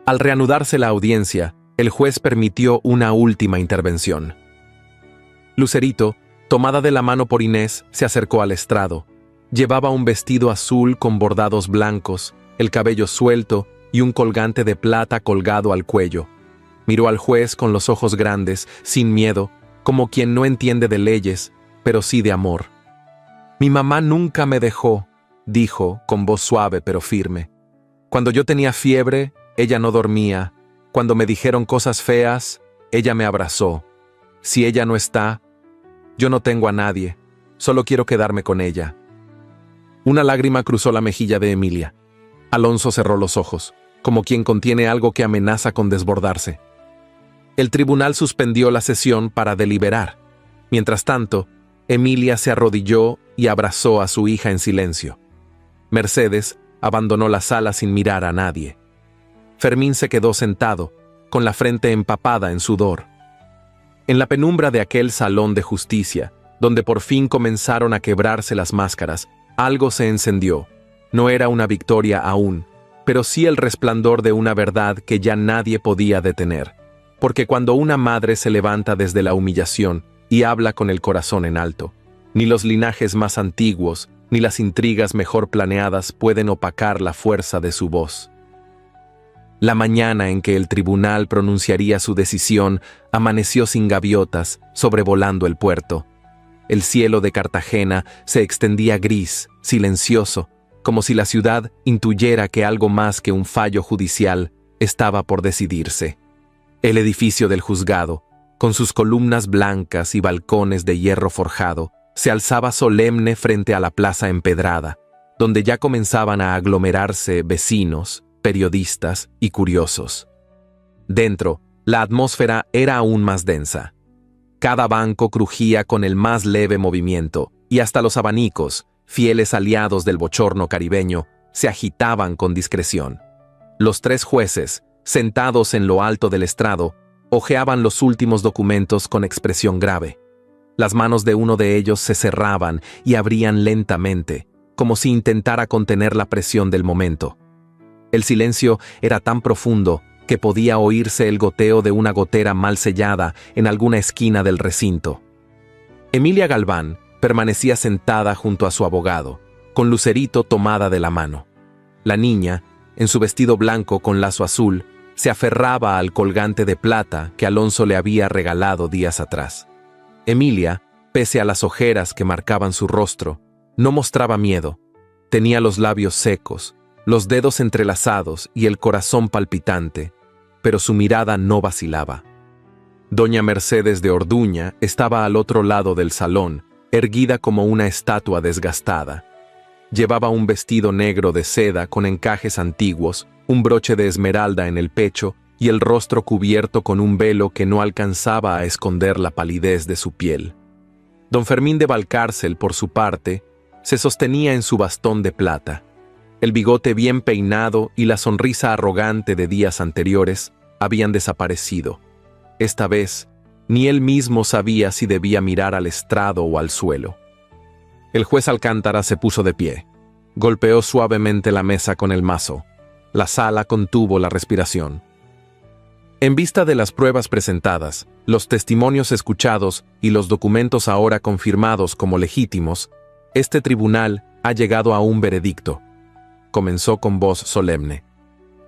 Al reanudarse la audiencia, el juez permitió una última intervención. Lucerito, tomada de la mano por Inés, se acercó al estrado. Llevaba un vestido azul con bordados blancos, el cabello suelto y un colgante de plata colgado al cuello. Miró al juez con los ojos grandes, sin miedo, como quien no entiende de leyes, pero sí de amor. «Mi mamá nunca me dejó», dijo con voz suave pero firme. «Cuando yo tenía fiebre, ella no dormía. Cuando me dijeron cosas feas, ella me abrazó. Si ella no está, yo no tengo a nadie, solo quiero quedarme con ella». Una lágrima cruzó la mejilla de Emilia. Alonso cerró los ojos, como quien contiene algo que amenaza con desbordarse. El tribunal suspendió la sesión para deliberar. Mientras tanto, Emilia se arrodilló y abrazó a su hija en silencio. Mercedes abandonó la sala sin mirar a nadie. Fermín se quedó sentado, con la frente empapada en sudor. En la penumbra de aquel salón de justicia, donde por fin comenzaron a quebrarse las máscaras, algo se encendió. No era una victoria aún, pero sí el resplandor de una verdad que ya nadie podía detener. Porque cuando una madre se levanta desde la humillación y habla con el corazón en alto, ni los linajes más antiguos, ni las intrigas mejor planeadas pueden opacar la fuerza de su voz. La mañana en que el tribunal pronunciaría su decisión amaneció sin gaviotas, sobrevolando el puerto. El cielo de Cartagena se extendía gris, silencioso, como si la ciudad intuyera que algo más que un fallo judicial estaba por decidirse. El edificio del juzgado, con sus columnas blancas y balcones de hierro forjado, se alzaba solemne frente a la plaza empedrada, donde ya comenzaban a aglomerarse vecinos, periodistas y curiosos. Dentro, la atmósfera era aún más densa. Cada banco crujía con el más leve movimiento, y hasta los abanicos, fieles aliados del bochorno caribeño, se agitaban con discreción. Los 3 jueces, sentados en lo alto del estrado, hojeaban los últimos documentos con expresión grave. Las manos de uno de ellos se cerraban y abrían lentamente, como si intentara contener la presión del momento. El silencio era tan profundo que podía oírse el goteo de una gotera mal sellada en alguna esquina del recinto. Emilia Galván permanecía sentada junto a su abogado, con Lucerito tomada de la mano. La niña, en su vestido blanco con lazo azul, se aferraba al colgante de plata que Alonso le había regalado días atrás. Emilia, pese a las ojeras que marcaban su rostro, no mostraba miedo. Tenía los labios secos, los dedos entrelazados y el corazón palpitante, pero su mirada no vacilaba. Doña Mercedes de Orduña estaba al otro lado del salón, erguida como una estatua desgastada. Llevaba un vestido negro de seda con encajes antiguos, un broche de esmeralda en el pecho y el rostro cubierto con un velo que no alcanzaba a esconder la palidez de su piel. Don Fermín de Valcárcel, por su parte, se sostenía en su bastón de plata. El bigote bien peinado y la sonrisa arrogante de días anteriores habían desaparecido. Esta vez, ni él mismo sabía si debía mirar al estrado o al suelo. El juez Alcántara se puso de pie. Golpeó suavemente la mesa con el mazo. La sala contuvo la respiración. En vista de las pruebas presentadas, los testimonios escuchados y los documentos ahora confirmados como legítimos, este tribunal ha llegado a un veredicto. Comenzó con voz solemne.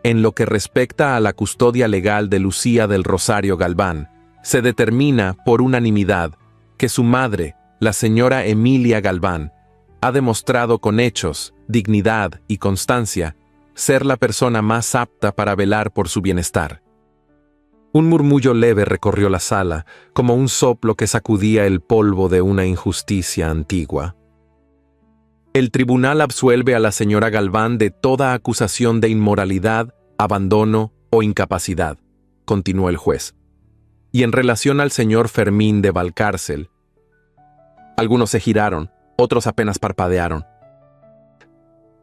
En lo que respecta a la custodia legal de Lucía del Rosario Galván, se determina por unanimidad que su madre, la señora Emilia Galván, ha demostrado con hechos, dignidad y constancia ser la persona más apta para velar por su bienestar. Un murmullo leve recorrió la sala, como un soplo que sacudía el polvo de una injusticia antigua. El tribunal absuelve a la señora Galván de toda acusación de inmoralidad, abandono o incapacidad, continuó el juez. Y en relación al señor Fermín de Valcárcel, algunos se giraron, otros apenas parpadearon.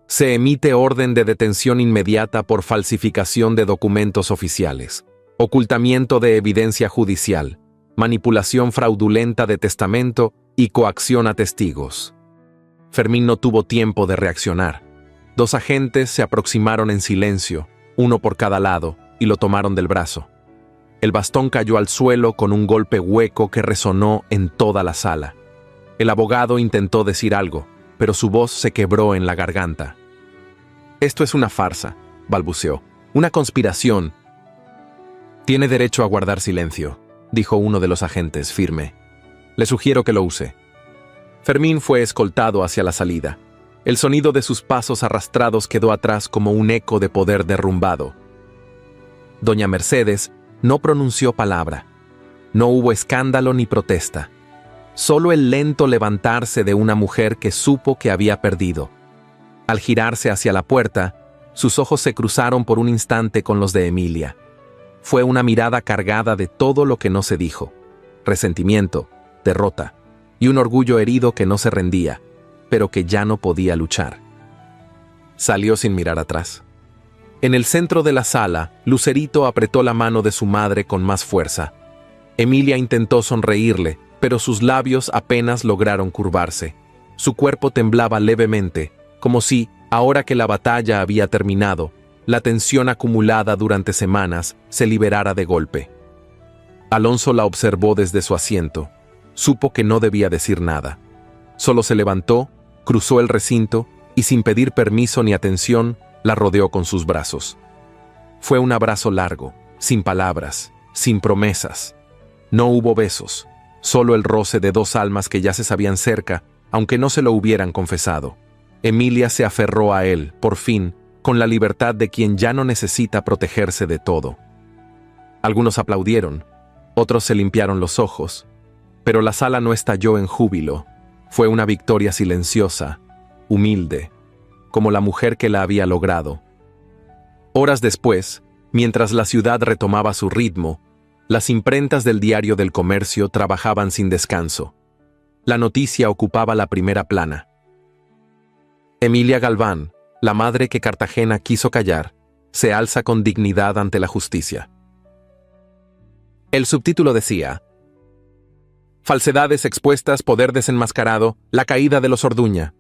Se emite orden de detención inmediata por falsificación de documentos oficiales, ocultamiento de evidencia judicial, manipulación fraudulenta de testamento y coacción a testigos. Fermín no tuvo tiempo de reaccionar. 2 agentes se aproximaron en silencio, uno por cada lado, y lo tomaron del brazo. El bastón cayó al suelo con un golpe hueco que resonó en toda la sala. El abogado intentó decir algo, pero su voz se quebró en la garganta. «Esto es una farsa», balbuceó. «Una conspiración». «Tiene derecho a guardar silencio», dijo uno de los agentes, firme. «Le sugiero que lo use». Fermín fue escoltado hacia la salida. El sonido de sus pasos arrastrados quedó atrás como un eco de poder derrumbado. Doña Mercedes no pronunció palabra. No hubo escándalo ni protesta. Solo el lento levantarse de una mujer que supo que había perdido. Al girarse hacia la puerta, sus ojos se cruzaron por un instante con los de Emilia. Fue una mirada cargada de todo lo que no se dijo. Resentimiento, derrota, y un orgullo herido que no se rendía, pero que ya no podía luchar. Salió sin mirar atrás. En el centro de la sala, Lucerito apretó la mano de su madre con más fuerza. Emilia intentó sonreírle, pero sus labios apenas lograron curvarse. Su cuerpo temblaba levemente, como si, ahora que la batalla había terminado, la tensión acumulada durante semanas se liberara de golpe. Alonso la observó desde su asiento. Supo que no debía decir nada. Solo se levantó, cruzó el recinto y sin pedir permiso ni atención, la rodeó con sus brazos. Fue un abrazo largo, sin palabras, sin promesas. No hubo besos, solo el roce de 2 almas que ya se sabían cerca, aunque no se lo hubieran confesado. Emilia se aferró a él, por fin, con la libertad de quien ya no necesita protegerse de todo. Algunos aplaudieron, otros se limpiaron los ojos, pero la sala no estalló en júbilo. Fue una victoria silenciosa, humilde, como la mujer que la había logrado. Horas después, mientras la ciudad retomaba su ritmo, las imprentas del Diario del Comercio trabajaban sin descanso. La noticia ocupaba la primera plana. Emilia Galván, la madre que Cartagena quiso callar, se alza con dignidad ante la justicia. El subtítulo decía: Falsedades expuestas, poder desenmascarado, la caída de los Orduña.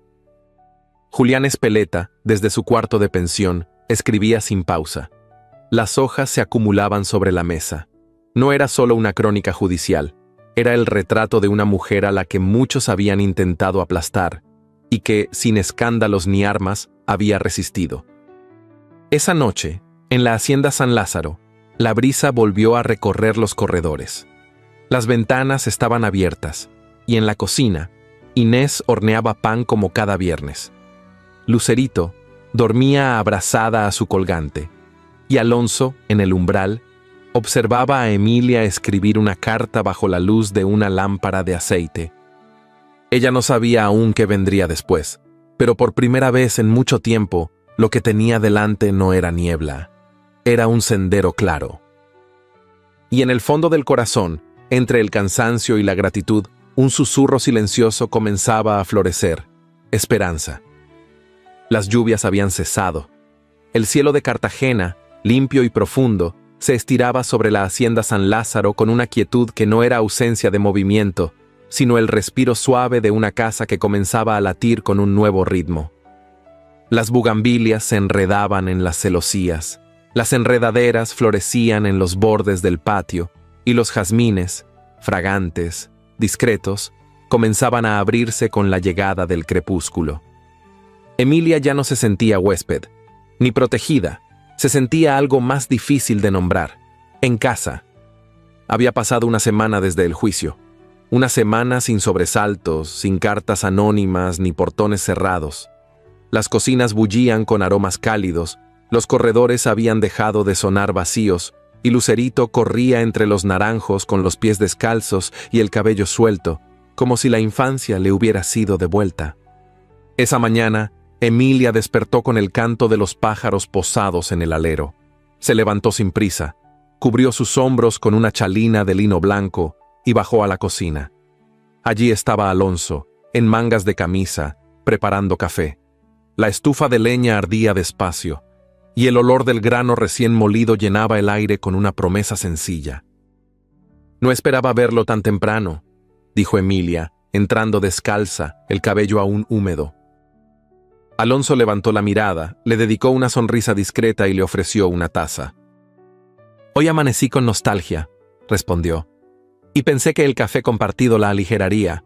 Julián Espeleta, desde su cuarto de pensión, escribía sin pausa. Las hojas se acumulaban sobre la mesa. No era solo una crónica judicial, era el retrato de una mujer a la que muchos habían intentado aplastar, y que, sin escándalos ni armas, había resistido. Esa noche, en la hacienda San Lázaro, la brisa volvió a recorrer los corredores. Las ventanas estaban abiertas, y en la cocina, Inés horneaba pan como cada viernes. Lucerito dormía abrazada a su colgante, y Alonso, en el umbral, observaba a Emilia escribir una carta bajo la luz de una lámpara de aceite. Ella no sabía aún qué vendría después, pero por primera vez en mucho tiempo, lo que tenía delante no era niebla, era un sendero claro. Y en el fondo del corazón, entre el cansancio y la gratitud, un susurro silencioso comenzaba a florecer: esperanza. Las lluvias habían cesado. El cielo de Cartagena, limpio y profundo, se estiraba sobre la hacienda San Lázaro con una quietud que no era ausencia de movimiento, sino el respiro suave de una casa que comenzaba a latir con un nuevo ritmo. Las bugambilias se enredaban en las celosías, Las enredaderas florecían en los bordes del patio y los jazmines, fragantes, discretos, comenzaban a abrirse con la llegada del crepúsculo. Emilia ya no se sentía huésped, ni protegida, se sentía algo más difícil de nombrar, en casa. Había pasado una semana desde el juicio, una semana sin sobresaltos, sin cartas anónimas ni portones cerrados. Las cocinas bullían con aromas cálidos, los corredores habían dejado de sonar vacíos, y Lucerito corría entre los naranjos con los pies descalzos y el cabello suelto, como si la infancia le hubiera sido devuelta. Esa mañana, Emilia despertó con el canto de los pájaros posados en el alero. Se levantó sin prisa, cubrió sus hombros con una chalina de lino blanco y bajó a la cocina. Allí estaba Alonso, en mangas de camisa, preparando café. La estufa de leña ardía despacio, y el olor del grano recién molido llenaba el aire con una promesa sencilla. «No esperaba verlo tan temprano», dijo Emilia, entrando descalza, el cabello aún húmedo. Alonso levantó la mirada, le dedicó una sonrisa discreta y le ofreció una taza. «Hoy amanecí con nostalgia», respondió, «y pensé que el café compartido la aligeraría».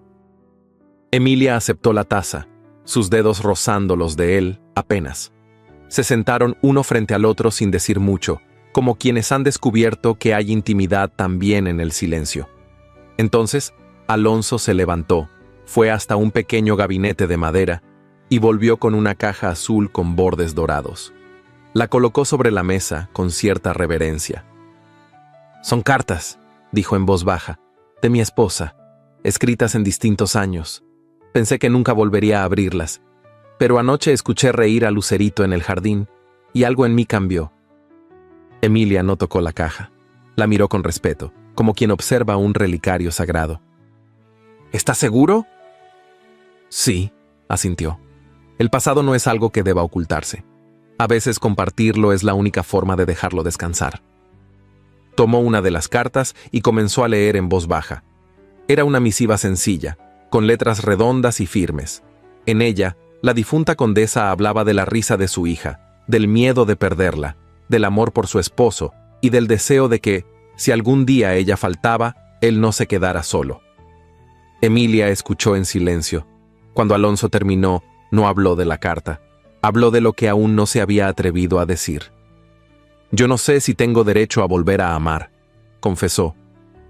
Emilia aceptó la taza, sus dedos rozando los de él, apenas. Se sentaron uno frente al otro sin decir mucho, como quienes han descubierto que hay intimidad también en el silencio. Entonces, Alonso se levantó, fue hasta un pequeño gabinete de madera y volvió con una caja azul con bordes dorados. La colocó sobre la mesa con cierta reverencia. «Son cartas», dijo en voz baja, «de mi esposa, escritas en distintos años. Pensé que nunca volvería a abrirlas, pero anoche escuché reír a Lucerito en el jardín y algo en mí cambió». Emilia no tocó la caja. La miró con respeto, como quien observa un relicario sagrado. «¿Estás seguro?» «Sí», asintió. «El pasado no es algo que deba ocultarse. A veces compartirlo es la única forma de dejarlo descansar». Tomó una de las cartas y comenzó a leer en voz baja. Era una misiva sencilla, con letras redondas y firmes. En ella, la difunta condesa hablaba de la risa de su hija, del miedo de perderla, del amor por su esposo y del deseo de que, si algún día ella faltaba, él no se quedara solo. Emilia escuchó en silencio. Cuando Alonso terminó, no habló de la carta. Habló de lo que aún no se había atrevido a decir. «Yo no sé si tengo derecho a volver a amar», confesó.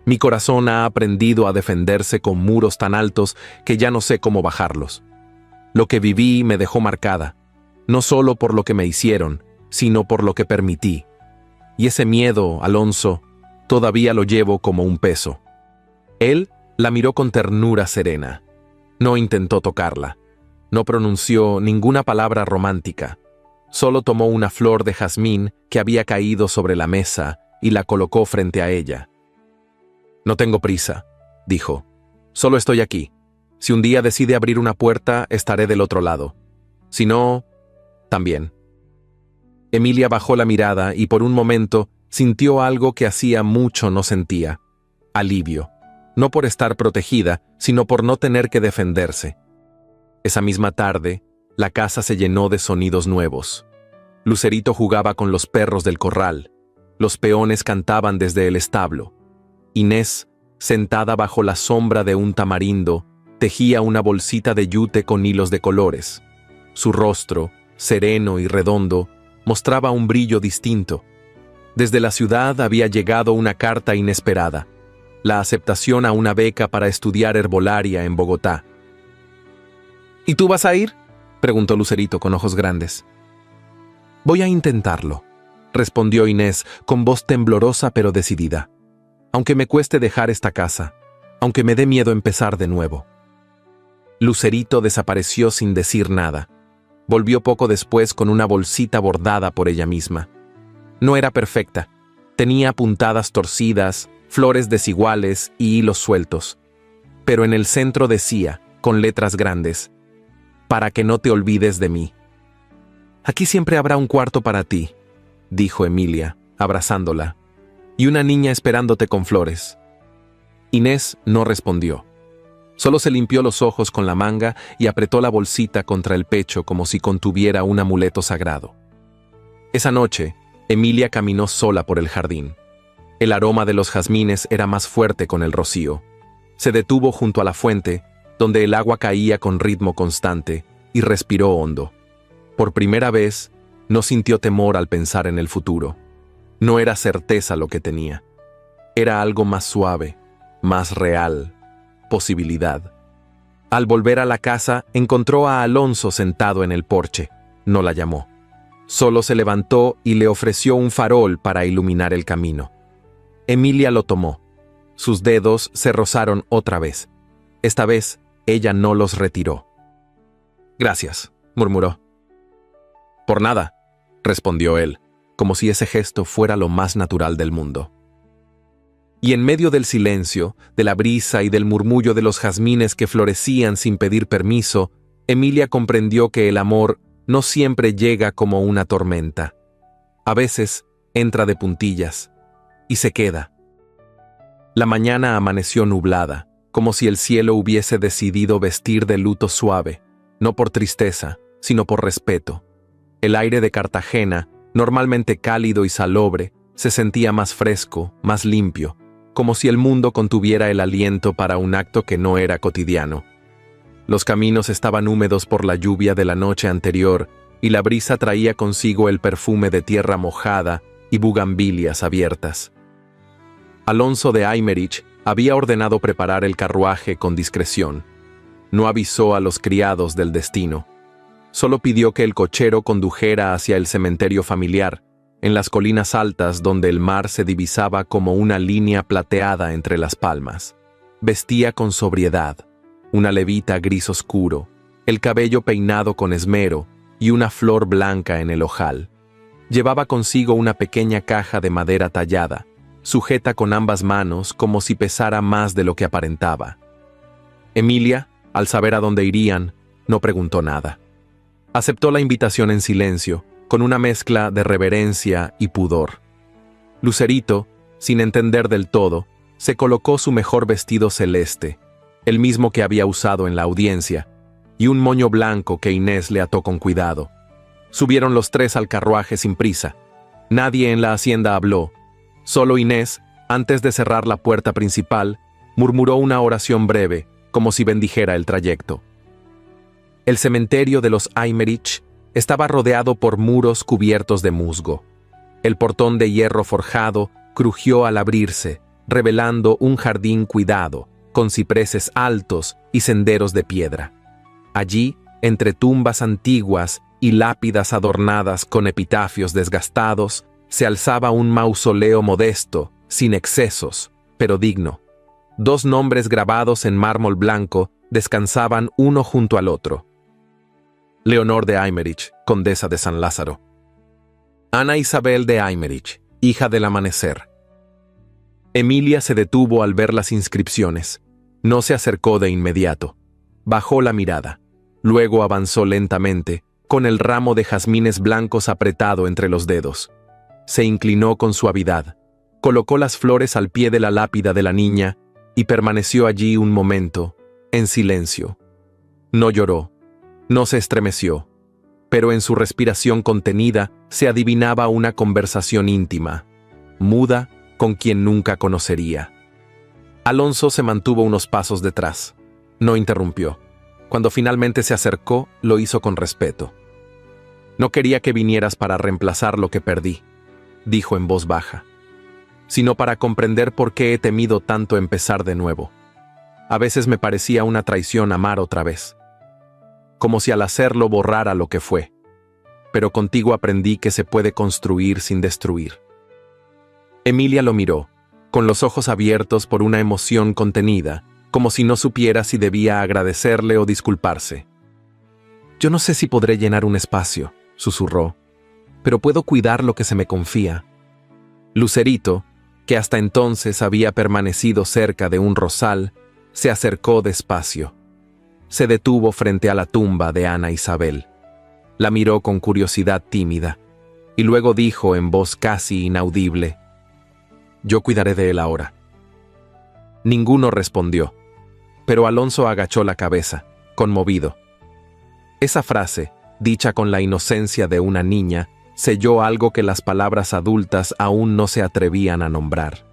«Mi corazón ha aprendido a defenderse con muros tan altos que ya no sé cómo bajarlos. Lo que viví me dejó marcada, no solo por lo que me hicieron, sino por lo que permití. Y ese miedo, Alonso, todavía lo llevo como un peso». Él la miró con ternura serena. No intentó tocarla. No pronunció ninguna palabra romántica. Solo tomó una flor de jazmín que había caído sobre la mesa y la colocó frente a ella. «No tengo prisa», dijo. «Solo estoy aquí. Si un día decide abrir una puerta, estaré del otro lado. Si no, también». Emilia bajó la mirada y por un momento sintió algo que hacía mucho no sentía. Alivio. No por estar protegida, sino por no tener que defenderse. Esa misma tarde, la casa se llenó de sonidos nuevos. Lucerito jugaba con los perros del corral. Los peones cantaban desde el establo. Inés, sentada bajo la sombra de un tamarindo, tejía una bolsita de yute con hilos de colores. Su rostro, sereno y redondo, mostraba un brillo distinto. Desde la ciudad había llegado una carta inesperada, la aceptación a una beca para estudiar herbolaria en Bogotá. «¿Y tú vas a ir?», preguntó Lucerito con ojos grandes. «Voy a intentarlo», respondió Inés con voz temblorosa pero decidida. «Aunque me cueste dejar esta casa, aunque me dé miedo empezar de nuevo». Lucerito desapareció sin decir nada. Volvió poco después con una bolsita bordada por ella misma. No era perfecta. Tenía puntadas torcidas, flores desiguales y hilos sueltos. Pero en el centro decía, con letras grandes, «Para que no te olvides de mí». «Aquí siempre habrá un cuarto para ti», dijo Emilia, abrazándola, «y una niña esperándote con flores». Inés no respondió. Solo se limpió los ojos con la manga y apretó la bolsita contra el pecho como si contuviera un amuleto sagrado. Esa noche, Emilia caminó sola por el jardín. El aroma de los jazmines era más fuerte con el rocío. Se detuvo junto a la fuente, donde el agua caía con ritmo constante, y respiró hondo. Por primera vez, no sintió temor al pensar en el futuro. No era certeza lo que tenía. Era algo más suave, más real, posibilidad. Al volver a la casa, encontró a Alonso sentado en el porche. No la llamó. Solo se levantó y le ofreció un farol para iluminar el camino. Emilia lo tomó. Sus dedos se rozaron otra vez. Esta vez, ella no los retiró. «Gracias», murmuró. «Por nada», respondió él, como si ese gesto fuera lo más natural del mundo. Y en medio del silencio, de la brisa y del murmullo de los jazmines que florecían sin pedir permiso, Emilia comprendió que el amor no siempre llega como una tormenta. A veces entra de puntillas y se queda. La mañana amaneció nublada, como si el cielo hubiese decidido vestir de luto suave, no por tristeza, sino por respeto. El aire de Cartagena, normalmente cálido y salobre, se sentía más fresco, más limpio, como si el mundo contuviera el aliento para un acto que no era cotidiano. Los caminos estaban húmedos por la lluvia de la noche anterior y la brisa traía consigo el perfume de tierra mojada y bugambilias abiertas. Alonso de Aymerich había ordenado preparar el carruaje con discreción. No avisó a los criados del destino. Solo pidió que el cochero condujera hacia el cementerio familiar, en las colinas altas donde el mar se divisaba como una línea plateada entre las palmas. Vestía con sobriedad, una levita gris oscuro, el cabello peinado con esmero y una flor blanca en el ojal. Llevaba consigo una pequeña caja de madera tallada, sujeta con ambas manos como si pesara más de lo que aparentaba. Emilia, al saber a dónde irían, no preguntó nada. Aceptó la invitación en silencio, con una mezcla de reverencia y pudor. Lucerito, sin entender del todo, se colocó su mejor vestido celeste, el mismo que había usado en la audiencia, y un moño blanco que Inés le ató con cuidado. Subieron los tres al carruaje sin prisa. Nadie en la hacienda habló. Solo Inés, antes de cerrar la puerta principal, murmuró una oración breve, como si bendijera el trayecto. El cementerio de los Aymerich estaba rodeado por muros cubiertos de musgo. El portón de hierro forjado crujió al abrirse, revelando un jardín cuidado, con cipreses altos y senderos de piedra. Allí, entre tumbas antiguas y lápidas adornadas con epitafios desgastados, se alzaba un mausoleo modesto, sin excesos, pero digno. 2 nombres grabados en mármol blanco descansaban uno junto al otro. Leonor de Aymerich, condesa de San Lázaro. Ana Isabel de Aymerich, hija del amanecer. Emilia se detuvo al ver las inscripciones. No se acercó de inmediato. Bajó la mirada. Luego avanzó lentamente, con el ramo de jazmines blancos apretado entre los dedos. Se inclinó con suavidad. Colocó las flores al pie de la lápida de la niña y permaneció allí un momento, en silencio. No lloró. No se estremeció, pero en su respiración contenida se adivinaba una conversación íntima, muda, con quien nunca conocería. Alonso se mantuvo unos pasos detrás. No interrumpió. Cuando finalmente se acercó, lo hizo con respeto. «No quería que vinieras para reemplazar lo que perdí», dijo en voz baja, «sino para comprender por qué he temido tanto empezar de nuevo. A veces me parecía una traición amar otra vez, como si al hacerlo borrara lo que fue. Pero contigo aprendí que se puede construir sin destruir». Emilia lo miró, con los ojos abiertos por una emoción contenida, como si no supiera si debía agradecerle o disculparse. «Yo no sé si podré llenar un espacio», susurró, «pero puedo cuidar lo que se me confía». Lucerito, que hasta entonces había permanecido cerca de un rosal, se acercó despacio. Se detuvo frente a la tumba de Ana Isabel. La miró con curiosidad tímida, y luego dijo en voz casi inaudible: «Yo cuidaré de él ahora». Ninguno respondió, pero Alonso agachó la cabeza, conmovido. Esa frase, dicha con la inocencia de una niña, selló algo que las palabras adultas aún no se atrevían a nombrar.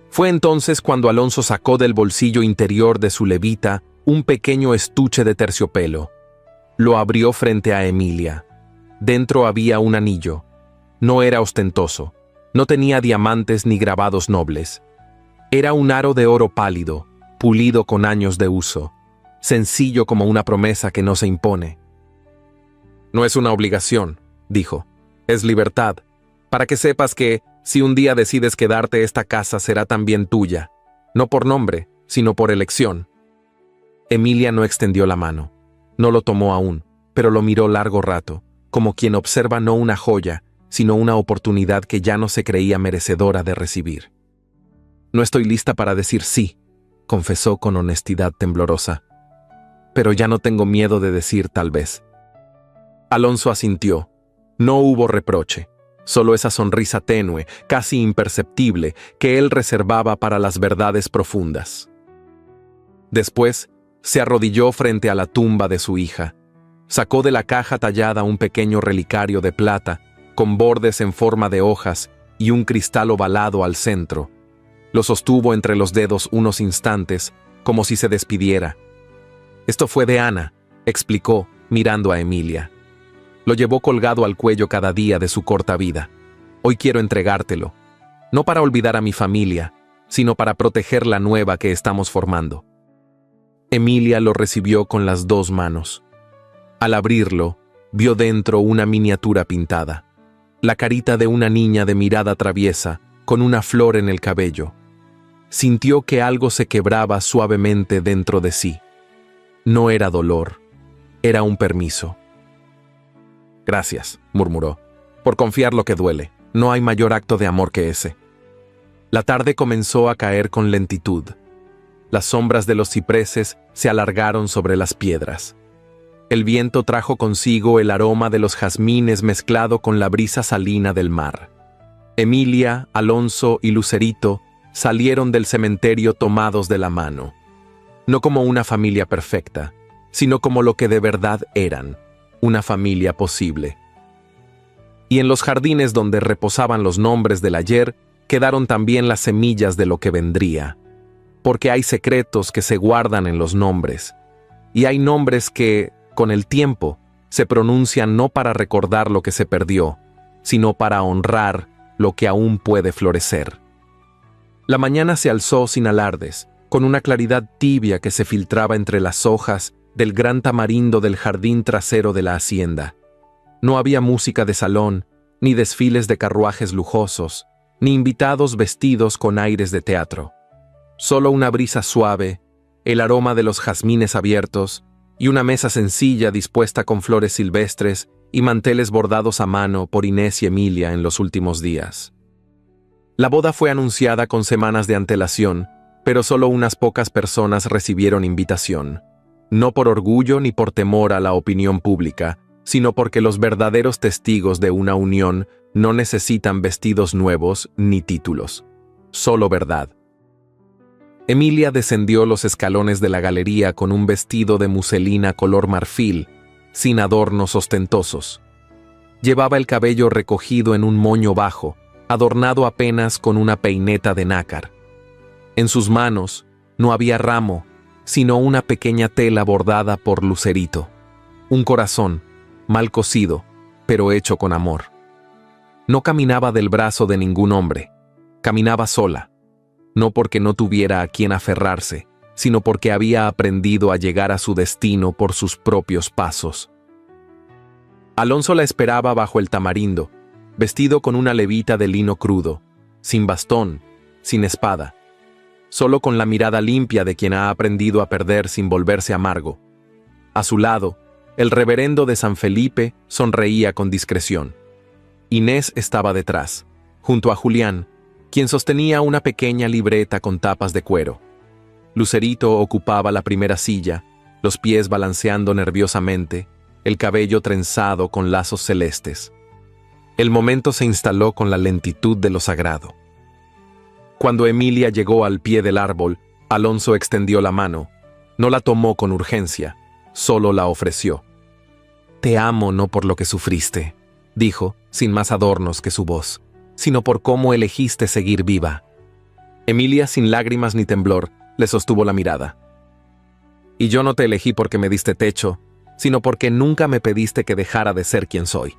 Fue entonces cuando Alonso sacó del bolsillo interior de su levita un pequeño estuche de terciopelo. Lo abrió frente a Emilia. Dentro había un anillo. No era ostentoso. No tenía diamantes ni grabados nobles. Era un aro de oro pálido, pulido con años de uso, sencillo como una promesa que no se impone. No es una obligación, dijo. Es libertad, para que sepas que, si un día decides quedarte, esta casa será también tuya, no por nombre, sino por elección. Emilia no extendió la mano. No lo tomó aún, pero lo miró largo rato, como quien observa no una joya, sino una oportunidad que ya no se creía merecedora de recibir. No estoy lista para decir sí, confesó con honestidad temblorosa. Pero ya no tengo miedo de decir tal vez. Alonso asintió. No hubo reproche, solo esa sonrisa tenue, casi imperceptible, que él reservaba para las verdades profundas. Después, se arrodilló frente a la tumba de su hija. Sacó de la caja tallada un pequeño relicario de plata, con bordes en forma de hojas y un cristal ovalado al centro. Lo sostuvo entre los dedos unos instantes, como si se despidiera. Esto fue de Ana, explicó, mirando a Emilia. Lo llevó colgado al cuello cada día de su corta vida. Hoy quiero entregártelo, no para olvidar a mi familia, sino para proteger la nueva que estamos formando. Emilia lo recibió con las dos manos. Al abrirlo, vio dentro una miniatura pintada. La carita de una niña de mirada traviesa, con una flor en el cabello. Sintió que algo se quebraba suavemente dentro de sí. No era dolor, era un permiso. Gracias, murmuró, por confiar lo que duele. No hay mayor acto de amor que ese. La tarde comenzó a caer con lentitud. Las sombras de los cipreses se alargaron sobre las piedras. El viento trajo consigo el aroma de los jazmines mezclado con la brisa salina del mar. Emilia, Alonso y Lucerito salieron del cementerio tomados de la mano. No como una familia perfecta, sino como lo que de verdad eran, una familia posible. Y en los jardines donde reposaban los nombres del ayer, quedaron también las semillas de lo que vendría. Porque hay secretos que se guardan en los nombres, y hay nombres que, con el tiempo, se pronuncian no para recordar lo que se perdió, sino para honrar lo que aún puede florecer. La mañana se alzó sin alardes, con una claridad tibia que se filtraba entre las hojas del gran tamarindo del jardín trasero de la hacienda. No había música de salón, ni desfiles de carruajes lujosos, ni invitados vestidos con aires de teatro. Solo una brisa suave, el aroma de los jazmines abiertos y una mesa sencilla dispuesta con flores silvestres y manteles bordados a mano por Inés y Emilia en los últimos días. La boda fue anunciada con semanas de antelación, pero solo unas pocas personas recibieron invitación. No por orgullo ni por temor a la opinión pública, sino porque los verdaderos testigos de una unión no necesitan vestidos nuevos ni títulos. Solo verdad. Emilia descendió los escalones de la galería con un vestido de muselina color marfil, sin adornos ostentosos. Llevaba el cabello recogido en un moño bajo, adornado apenas con una peineta de nácar. En sus manos no había ramo, sino una pequeña tela bordada por Lucerito. Un corazón, mal cosido, pero hecho con amor. No caminaba del brazo de ningún hombre, caminaba sola. No porque no tuviera a quien aferrarse, sino porque había aprendido a llegar a su destino por sus propios pasos. Alonso la esperaba bajo el tamarindo, vestido con una levita de lino crudo, sin bastón, sin espada, solo con la mirada limpia de quien ha aprendido a perder sin volverse amargo. A su lado, el reverendo de San Felipe sonreía con discreción. Inés estaba detrás, junto a Julián, quien sostenía una pequeña libreta con tapas de cuero. Lucerito ocupaba la primera silla, los pies balanceando nerviosamente, el cabello trenzado con lazos celestes. El momento se instaló con la lentitud de lo sagrado. Cuando Emilia llegó al pie del árbol, Alonso extendió la mano. No la tomó con urgencia, solo la ofreció. «Te amo no por lo que sufriste», dijo, sin más adornos que su voz, sino por cómo elegiste seguir viva. Emilia, sin lágrimas ni temblor, le sostuvo la mirada. Y yo no te elegí porque me diste techo, sino porque nunca me pediste que dejara de ser quien soy.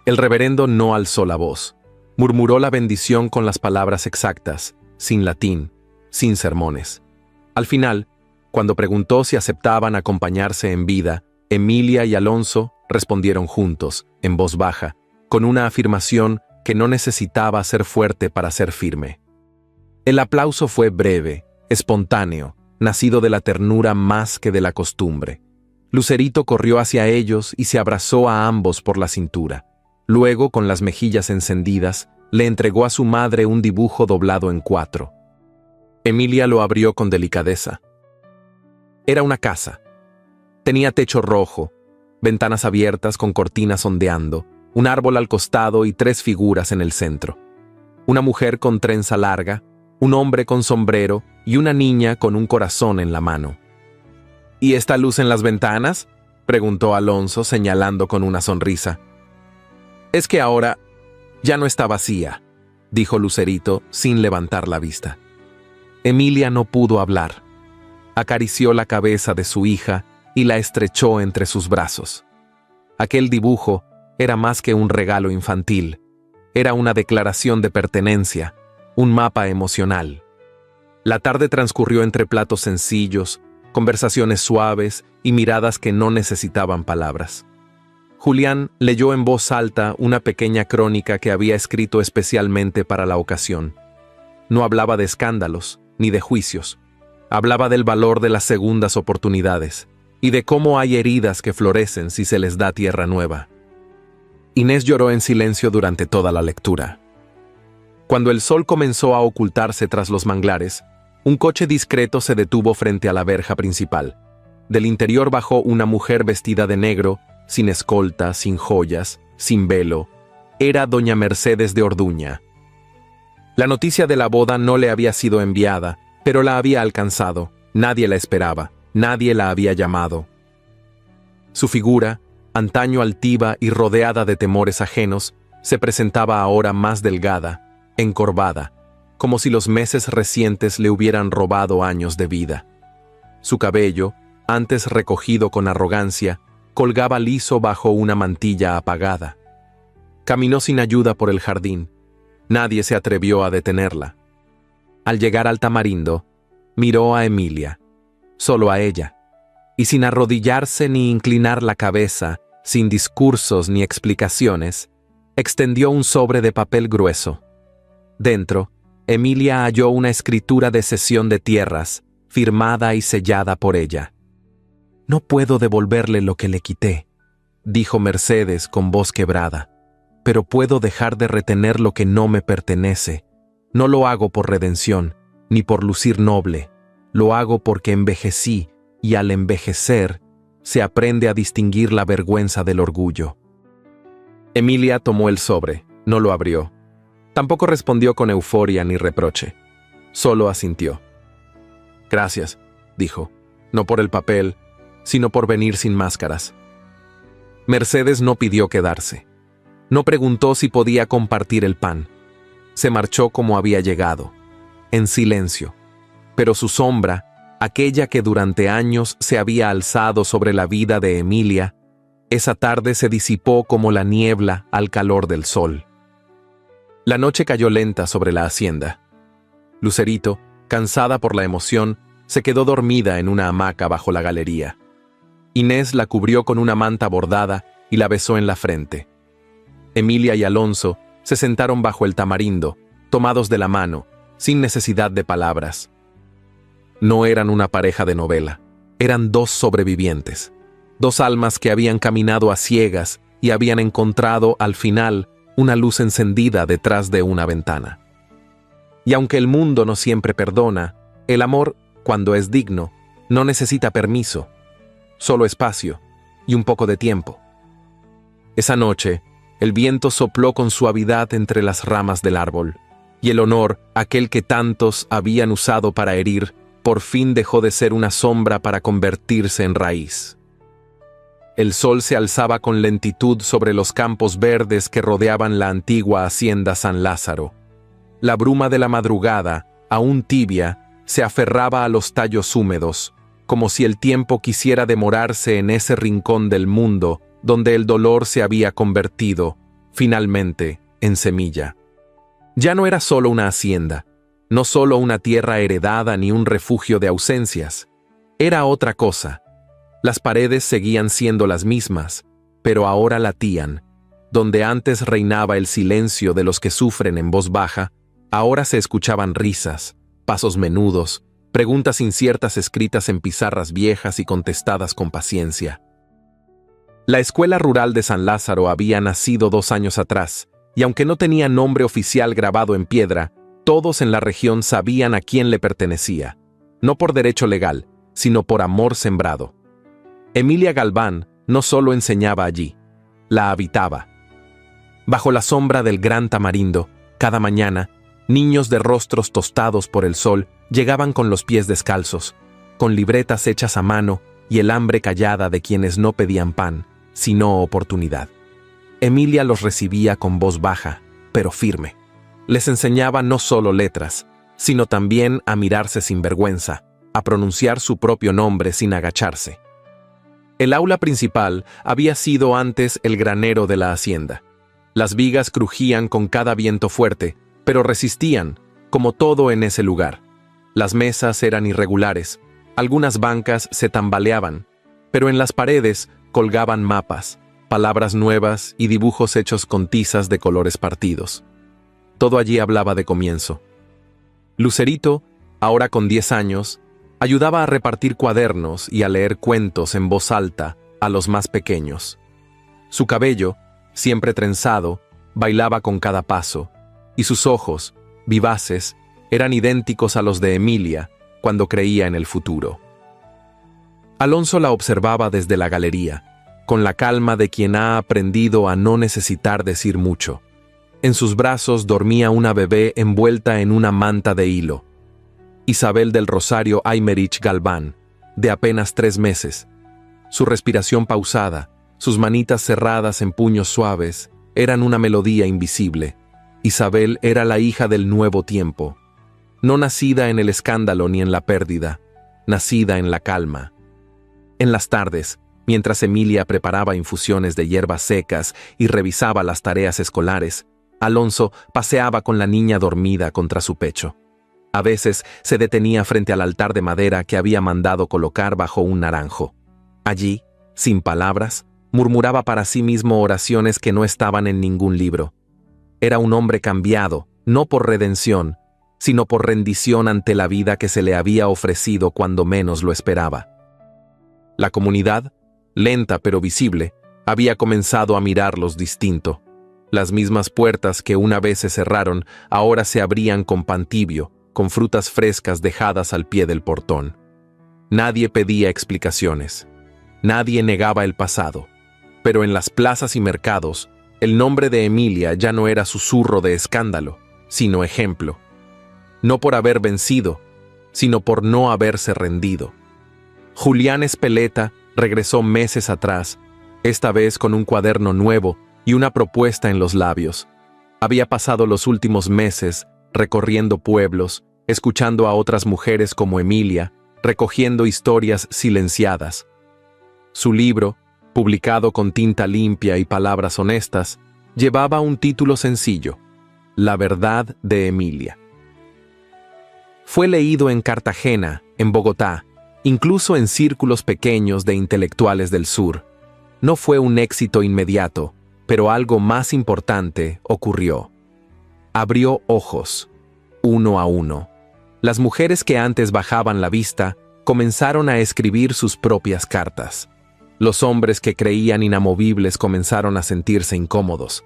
El reverendo no alzó la voz. Murmuró la bendición con las palabras exactas, sin latín, sin sermones. Al final, cuando preguntó si aceptaban acompañarse en vida, Emilia y Alonso respondieron juntos, en voz baja, con una afirmación que no necesitaba ser fuerte para ser firme. El aplauso fue breve, espontáneo, nacido de la ternura más que de la costumbre. Lucerito corrió hacia ellos y se abrazó a ambos por la cintura. Luego, con las mejillas encendidas, le entregó a su madre un dibujo doblado en 4. Emilia lo abrió con delicadeza. Era una casa. Tenía techo rojo, ventanas abiertas con cortinas ondeando, un árbol al costado y 3 figuras en el centro. Una mujer con trenza larga, un hombre con sombrero y una niña con un corazón en la mano. ¿Y esta luz en las ventanas?, preguntó Alonso, señalando con una sonrisa. Es que ahora ya no está vacía, dijo Lucerito sin levantar la vista. Emilia no pudo hablar. Acarició la cabeza de su hija y la estrechó entre sus brazos. Aquel dibujo era más que un regalo infantil. Era una declaración de pertenencia, un mapa emocional. La tarde transcurrió entre platos sencillos, conversaciones suaves y miradas que no necesitaban palabras. Julián leyó en voz alta una pequeña crónica que había escrito especialmente para la ocasión. No hablaba de escándalos ni de juicios. Hablaba del valor de las segundas oportunidades y de cómo hay heridas que florecen si se les da tierra nueva. Inés lloró en silencio durante toda la lectura. Cuando el sol comenzó a ocultarse tras los manglares, un coche discreto se detuvo frente a la verja principal. Del interior bajó una mujer vestida de negro, sin escolta, sin joyas, sin velo. Era doña Mercedes de Orduña. La noticia de la boda no le había sido enviada, pero la había alcanzado. Nadie la esperaba, nadie la había llamado. Su figura, antaño altiva y rodeada de temores ajenos, se presentaba ahora más delgada, encorvada, como si los meses recientes le hubieran robado años de vida. Su cabello, antes recogido con arrogancia, colgaba liso bajo una mantilla apagada. Caminó sin ayuda por el jardín. Nadie se atrevió a detenerla. Al llegar al tamarindo, miró a Emilia, solo a ella, y sin arrodillarse ni inclinar la cabeza, sin discursos ni explicaciones, extendió un sobre de papel grueso. Dentro, Emilia halló una escritura de cesión de tierras, firmada y sellada por ella. «No puedo devolverle lo que le quité», dijo Mercedes con voz quebrada, «pero puedo dejar de retener lo que no me pertenece. No lo hago por redención, ni por lucir noble. Lo hago porque envejecí, y al envejecer, se aprende a distinguir la vergüenza del orgullo». Emilia tomó el sobre, no lo abrió. Tampoco respondió con euforia ni reproche. Solo asintió. «Gracias», dijo, «no por el papel, sino por venir sin máscaras». Mercedes no pidió quedarse. No preguntó si podía compartir el pan. Se marchó como había llegado, en silencio. Pero su sombra, aquella que durante años se había alzado sobre la vida de Emilia, esa tarde se disipó como la niebla al calor del sol. La noche cayó lenta sobre la hacienda. Lucerito, cansada por la emoción, se quedó dormida en una hamaca bajo la galería. Inés la cubrió con una manta bordada y la besó en la frente. Emilia y Alonso se sentaron bajo el tamarindo, tomados de la mano, sin necesidad de palabras. No eran una pareja de novela, eran 2 sobrevivientes, 2 almas que habían caminado a ciegas y habían encontrado, al final, una luz encendida detrás de una ventana. Y aunque el mundo no siempre perdona, el amor, cuando es digno, no necesita permiso, solo espacio y un poco de tiempo. Esa noche, el viento sopló con suavidad entre las ramas del árbol, y el honor, aquel que tantos habían usado para herir, por fin dejó de ser una sombra para convertirse en raíz. El sol se alzaba con lentitud sobre los campos verdes que rodeaban la antigua hacienda San Lázaro. La bruma de la madrugada, aún tibia, se aferraba a los tallos húmedos, como si el tiempo quisiera demorarse en ese rincón del mundo donde el dolor se había convertido, finalmente, en semilla. Ya no era solo una hacienda, no solo una tierra heredada ni un refugio de ausencias. Era otra cosa. Las paredes seguían siendo las mismas, pero ahora latían. Donde antes reinaba el silencio de los que sufren en voz baja, ahora se escuchaban risas, pasos menudos, preguntas inciertas escritas en pizarras viejas y contestadas con paciencia. La escuela rural de San Lázaro había nacido 2 años atrás, y aunque no tenía nombre oficial grabado en piedra, todos en la región sabían a quién le pertenecía, no por derecho legal, sino por amor sembrado. Emilia Galván no solo enseñaba allí, la habitaba. Bajo la sombra del gran tamarindo, cada mañana, niños de rostros tostados por el sol llegaban con los pies descalzos, con libretas hechas a mano y el hambre callada de quienes no pedían pan, sino oportunidad. Emilia los recibía con voz baja, pero firme. Les enseñaba no solo letras, sino también a mirarse sin vergüenza, a pronunciar su propio nombre sin agacharse. El aula principal había sido antes el granero de la hacienda. Las vigas crujían con cada viento fuerte, pero resistían, como todo en ese lugar. Las mesas eran irregulares, algunas bancas se tambaleaban, pero en las paredes colgaban mapas, palabras nuevas y dibujos hechos con tizas de colores partidos. Todo allí hablaba de comienzo. Lucerito, ahora con 10 años, ayudaba a repartir cuadernos y a leer cuentos en voz alta a los más pequeños. Su cabello, siempre trenzado, bailaba con cada paso, y sus ojos, vivaces, eran idénticos a los de Emilia cuando creía en el futuro. Alonso la observaba desde la galería, con la calma de quien ha aprendido a no necesitar decir mucho. En sus brazos dormía una bebé envuelta en una manta de hilo. Isabel del Rosario Aymerich Galván, de apenas 3 meses. Su respiración pausada, sus manitas cerradas en puños suaves, eran una melodía invisible. Isabel era la hija del nuevo tiempo, no nacida en el escándalo ni en la pérdida, nacida en la calma. En las tardes, mientras Emilia preparaba infusiones de hierbas secas y revisaba las tareas escolares, Alonso paseaba con la niña dormida contra su pecho. A veces se detenía frente al altar de madera que había mandado colocar bajo un naranjo. Allí, sin palabras, murmuraba para sí mismo oraciones que no estaban en ningún libro. Era un hombre cambiado, no por redención, sino por rendición ante la vida que se le había ofrecido cuando menos lo esperaba. La comunidad, lenta pero visible, había comenzado a mirarlos distinto. Las mismas puertas que una vez se cerraron, ahora se abrían con pan tibio, con frutas frescas dejadas al pie del portón. Nadie pedía explicaciones. Nadie negaba el pasado. Pero en las plazas y mercados, el nombre de Emilia ya no era susurro de escándalo, sino ejemplo. No por haber vencido, sino por no haberse rendido. Julián Espeleta regresó meses atrás, esta vez con un cuaderno nuevo y una propuesta en los labios. Había pasado los últimos meses recorriendo pueblos, escuchando a otras mujeres como Emilia, recogiendo historias silenciadas. Su libro, publicado con tinta limpia y palabras honestas, llevaba un título sencillo: La verdad de Emilia. Fue leído en Cartagena, en Bogotá, incluso en círculos pequeños de intelectuales del sur. No fue un éxito inmediato, pero algo más importante ocurrió. Abrió ojos, uno a uno. Las mujeres que antes bajaban la vista comenzaron a escribir sus propias cartas. Los hombres que creían inamovibles comenzaron a sentirse incómodos.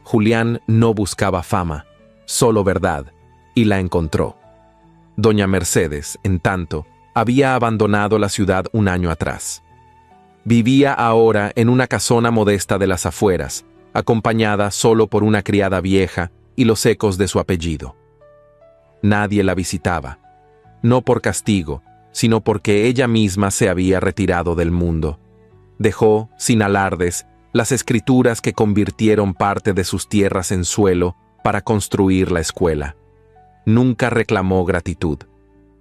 Julián no buscaba fama, solo verdad, y la encontró. Doña Mercedes, en tanto, había abandonado la ciudad un año atrás. Vivía ahora en una casona modesta de las afueras, acompañada solo por una criada vieja y los ecos de su apellido. Nadie la visitaba, no por castigo, sino porque ella misma se había retirado del mundo. Dejó, sin alardes, las escrituras que convirtieron parte de sus tierras en suelo para construir la escuela. Nunca reclamó gratitud.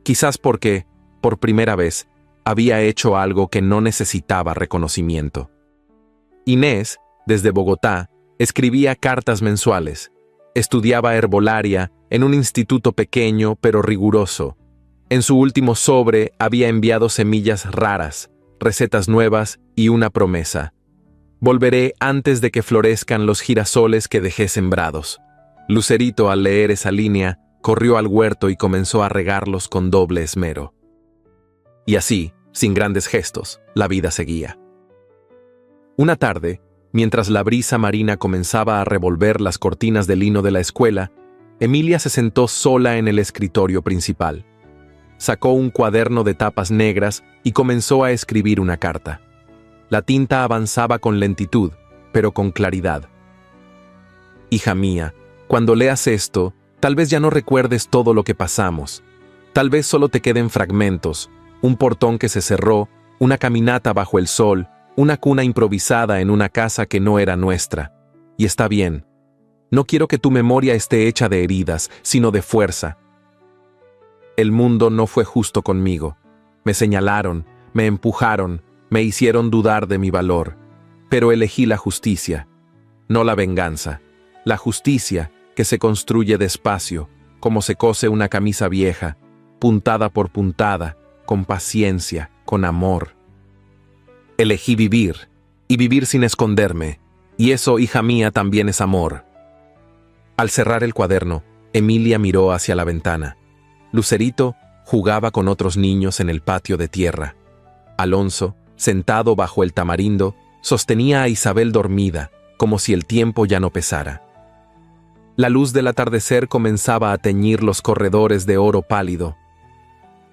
Quizás porque, por primera vez, había hecho algo que no necesitaba reconocimiento. Inés, desde Bogotá, escribía cartas mensuales. Estudiaba herbolaria en un instituto pequeño pero riguroso. En su último sobre había enviado semillas raras, recetas nuevas y una promesa. Volveré antes de que florezcan los girasoles que dejé sembrados. Lucerito, al leer esa línea, corrió al huerto y comenzó a regarlos con doble esmero. Y así, sin grandes gestos, la vida seguía. Una tarde, mientras la brisa marina comenzaba a revolver las cortinas de lino de la escuela, Emilia se sentó sola en el escritorio principal. Sacó un cuaderno de tapas negras y comenzó a escribir una carta. La tinta avanzaba con lentitud, pero con claridad. Hija mía, cuando leas esto, tal vez ya no recuerdes todo lo que pasamos. Tal vez solo te queden fragmentos, un portón que se cerró, una caminata bajo el sol, una cuna improvisada en una casa que no era nuestra. Y está bien. No quiero que tu memoria esté hecha de heridas, sino de fuerza. El mundo no fue justo conmigo. Me señalaron, me empujaron, me hicieron dudar de mi valor. Pero elegí la justicia, no la venganza. La justicia que se construye despacio, como se cose una camisa vieja, puntada por puntada, con paciencia, con amor. Elegí vivir, y vivir sin esconderme, y eso, hija mía, también es amor. Al cerrar el cuaderno, Emilia miró hacia la ventana. Lucerito jugaba con otros niños en el patio de tierra. Alonso, sentado bajo el tamarindo, sostenía a Isabel dormida, como si el tiempo ya no pesara. La luz del atardecer comenzaba a teñir los corredores de oro pálido.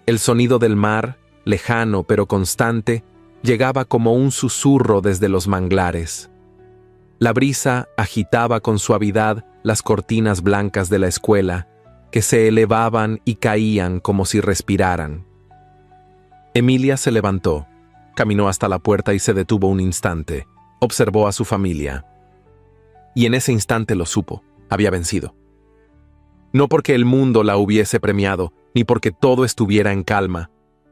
El sonido del mar, lejano pero constante, llegaba como un susurro desde los manglares. La brisa agitaba con suavidad las cortinas blancas de la escuela, que se elevaban y caían como si respiraran. Emilia se levantó, caminó hasta la puerta y se detuvo un instante. Observó a su familia. Y en ese instante lo supo, había vencido. No porque el mundo la hubiese premiado, ni porque todo estuviera en calma,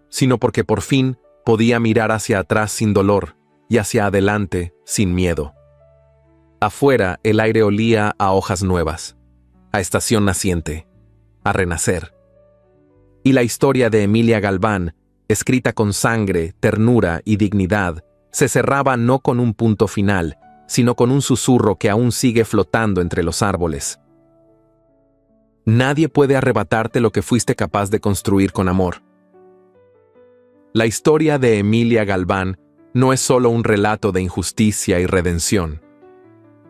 sino porque por fin podía mirar hacia atrás sin dolor y hacia adelante sin miedo. Afuera el aire olía a hojas nuevas, a estación naciente, a renacer. Y la historia de Emilia Galván, escrita con sangre, ternura y dignidad, se cerraba no con un punto final, sino con un susurro que aún sigue flotando entre los árboles. Nadie puede arrebatarte lo que fuiste capaz de construir con amor. La historia de Emilia Galván no es solo un relato de injusticia y redención.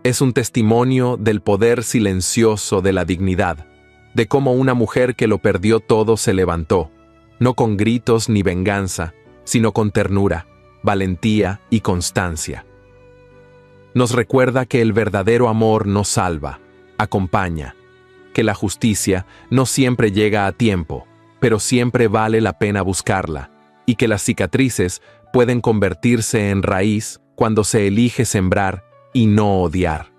Es un testimonio del poder silencioso de la dignidad, de cómo una mujer que lo perdió todo se levantó, no con gritos ni venganza, sino con ternura, valentía y constancia. Nos recuerda que el verdadero amor nos salva, acompaña, que la justicia no siempre llega a tiempo, pero siempre vale la pena buscarla, y que las cicatrices pueden convertirse en raíz cuando se elige sembrar y no odiar.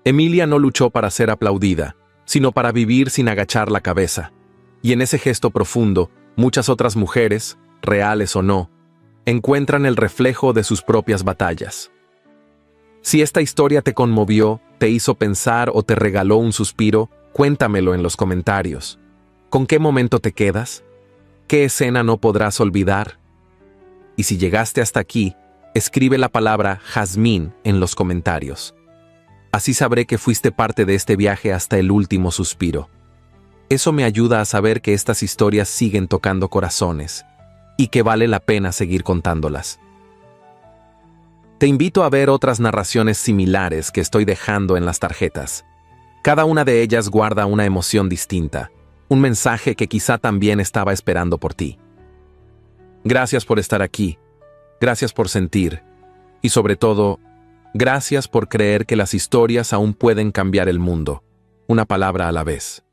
Emilia no luchó para ser aplaudida, sino para vivir sin agachar la cabeza. Y en ese gesto profundo, muchas otras mujeres, reales o no, encuentran el reflejo de sus propias batallas. Si esta historia te conmovió, te hizo pensar o te regaló un suspiro, cuéntamelo en los comentarios. ¿Con qué momento te quedas? ¿Qué escena no podrás olvidar? Y si llegaste hasta aquí, escribe la palabra Jazmín en los comentarios. Así sabré que fuiste parte de este viaje hasta el último suspiro. Eso me ayuda a saber que estas historias siguen tocando corazones y que vale la pena seguir contándolas. Te invito a ver otras narraciones similares que estoy dejando en las tarjetas. Cada una de ellas guarda una emoción distinta, un mensaje que quizá también estaba esperando por ti. Gracias por estar aquí, gracias por sentir, y sobre todo, gracias por creer que las historias aún pueden cambiar el mundo, una palabra a la vez.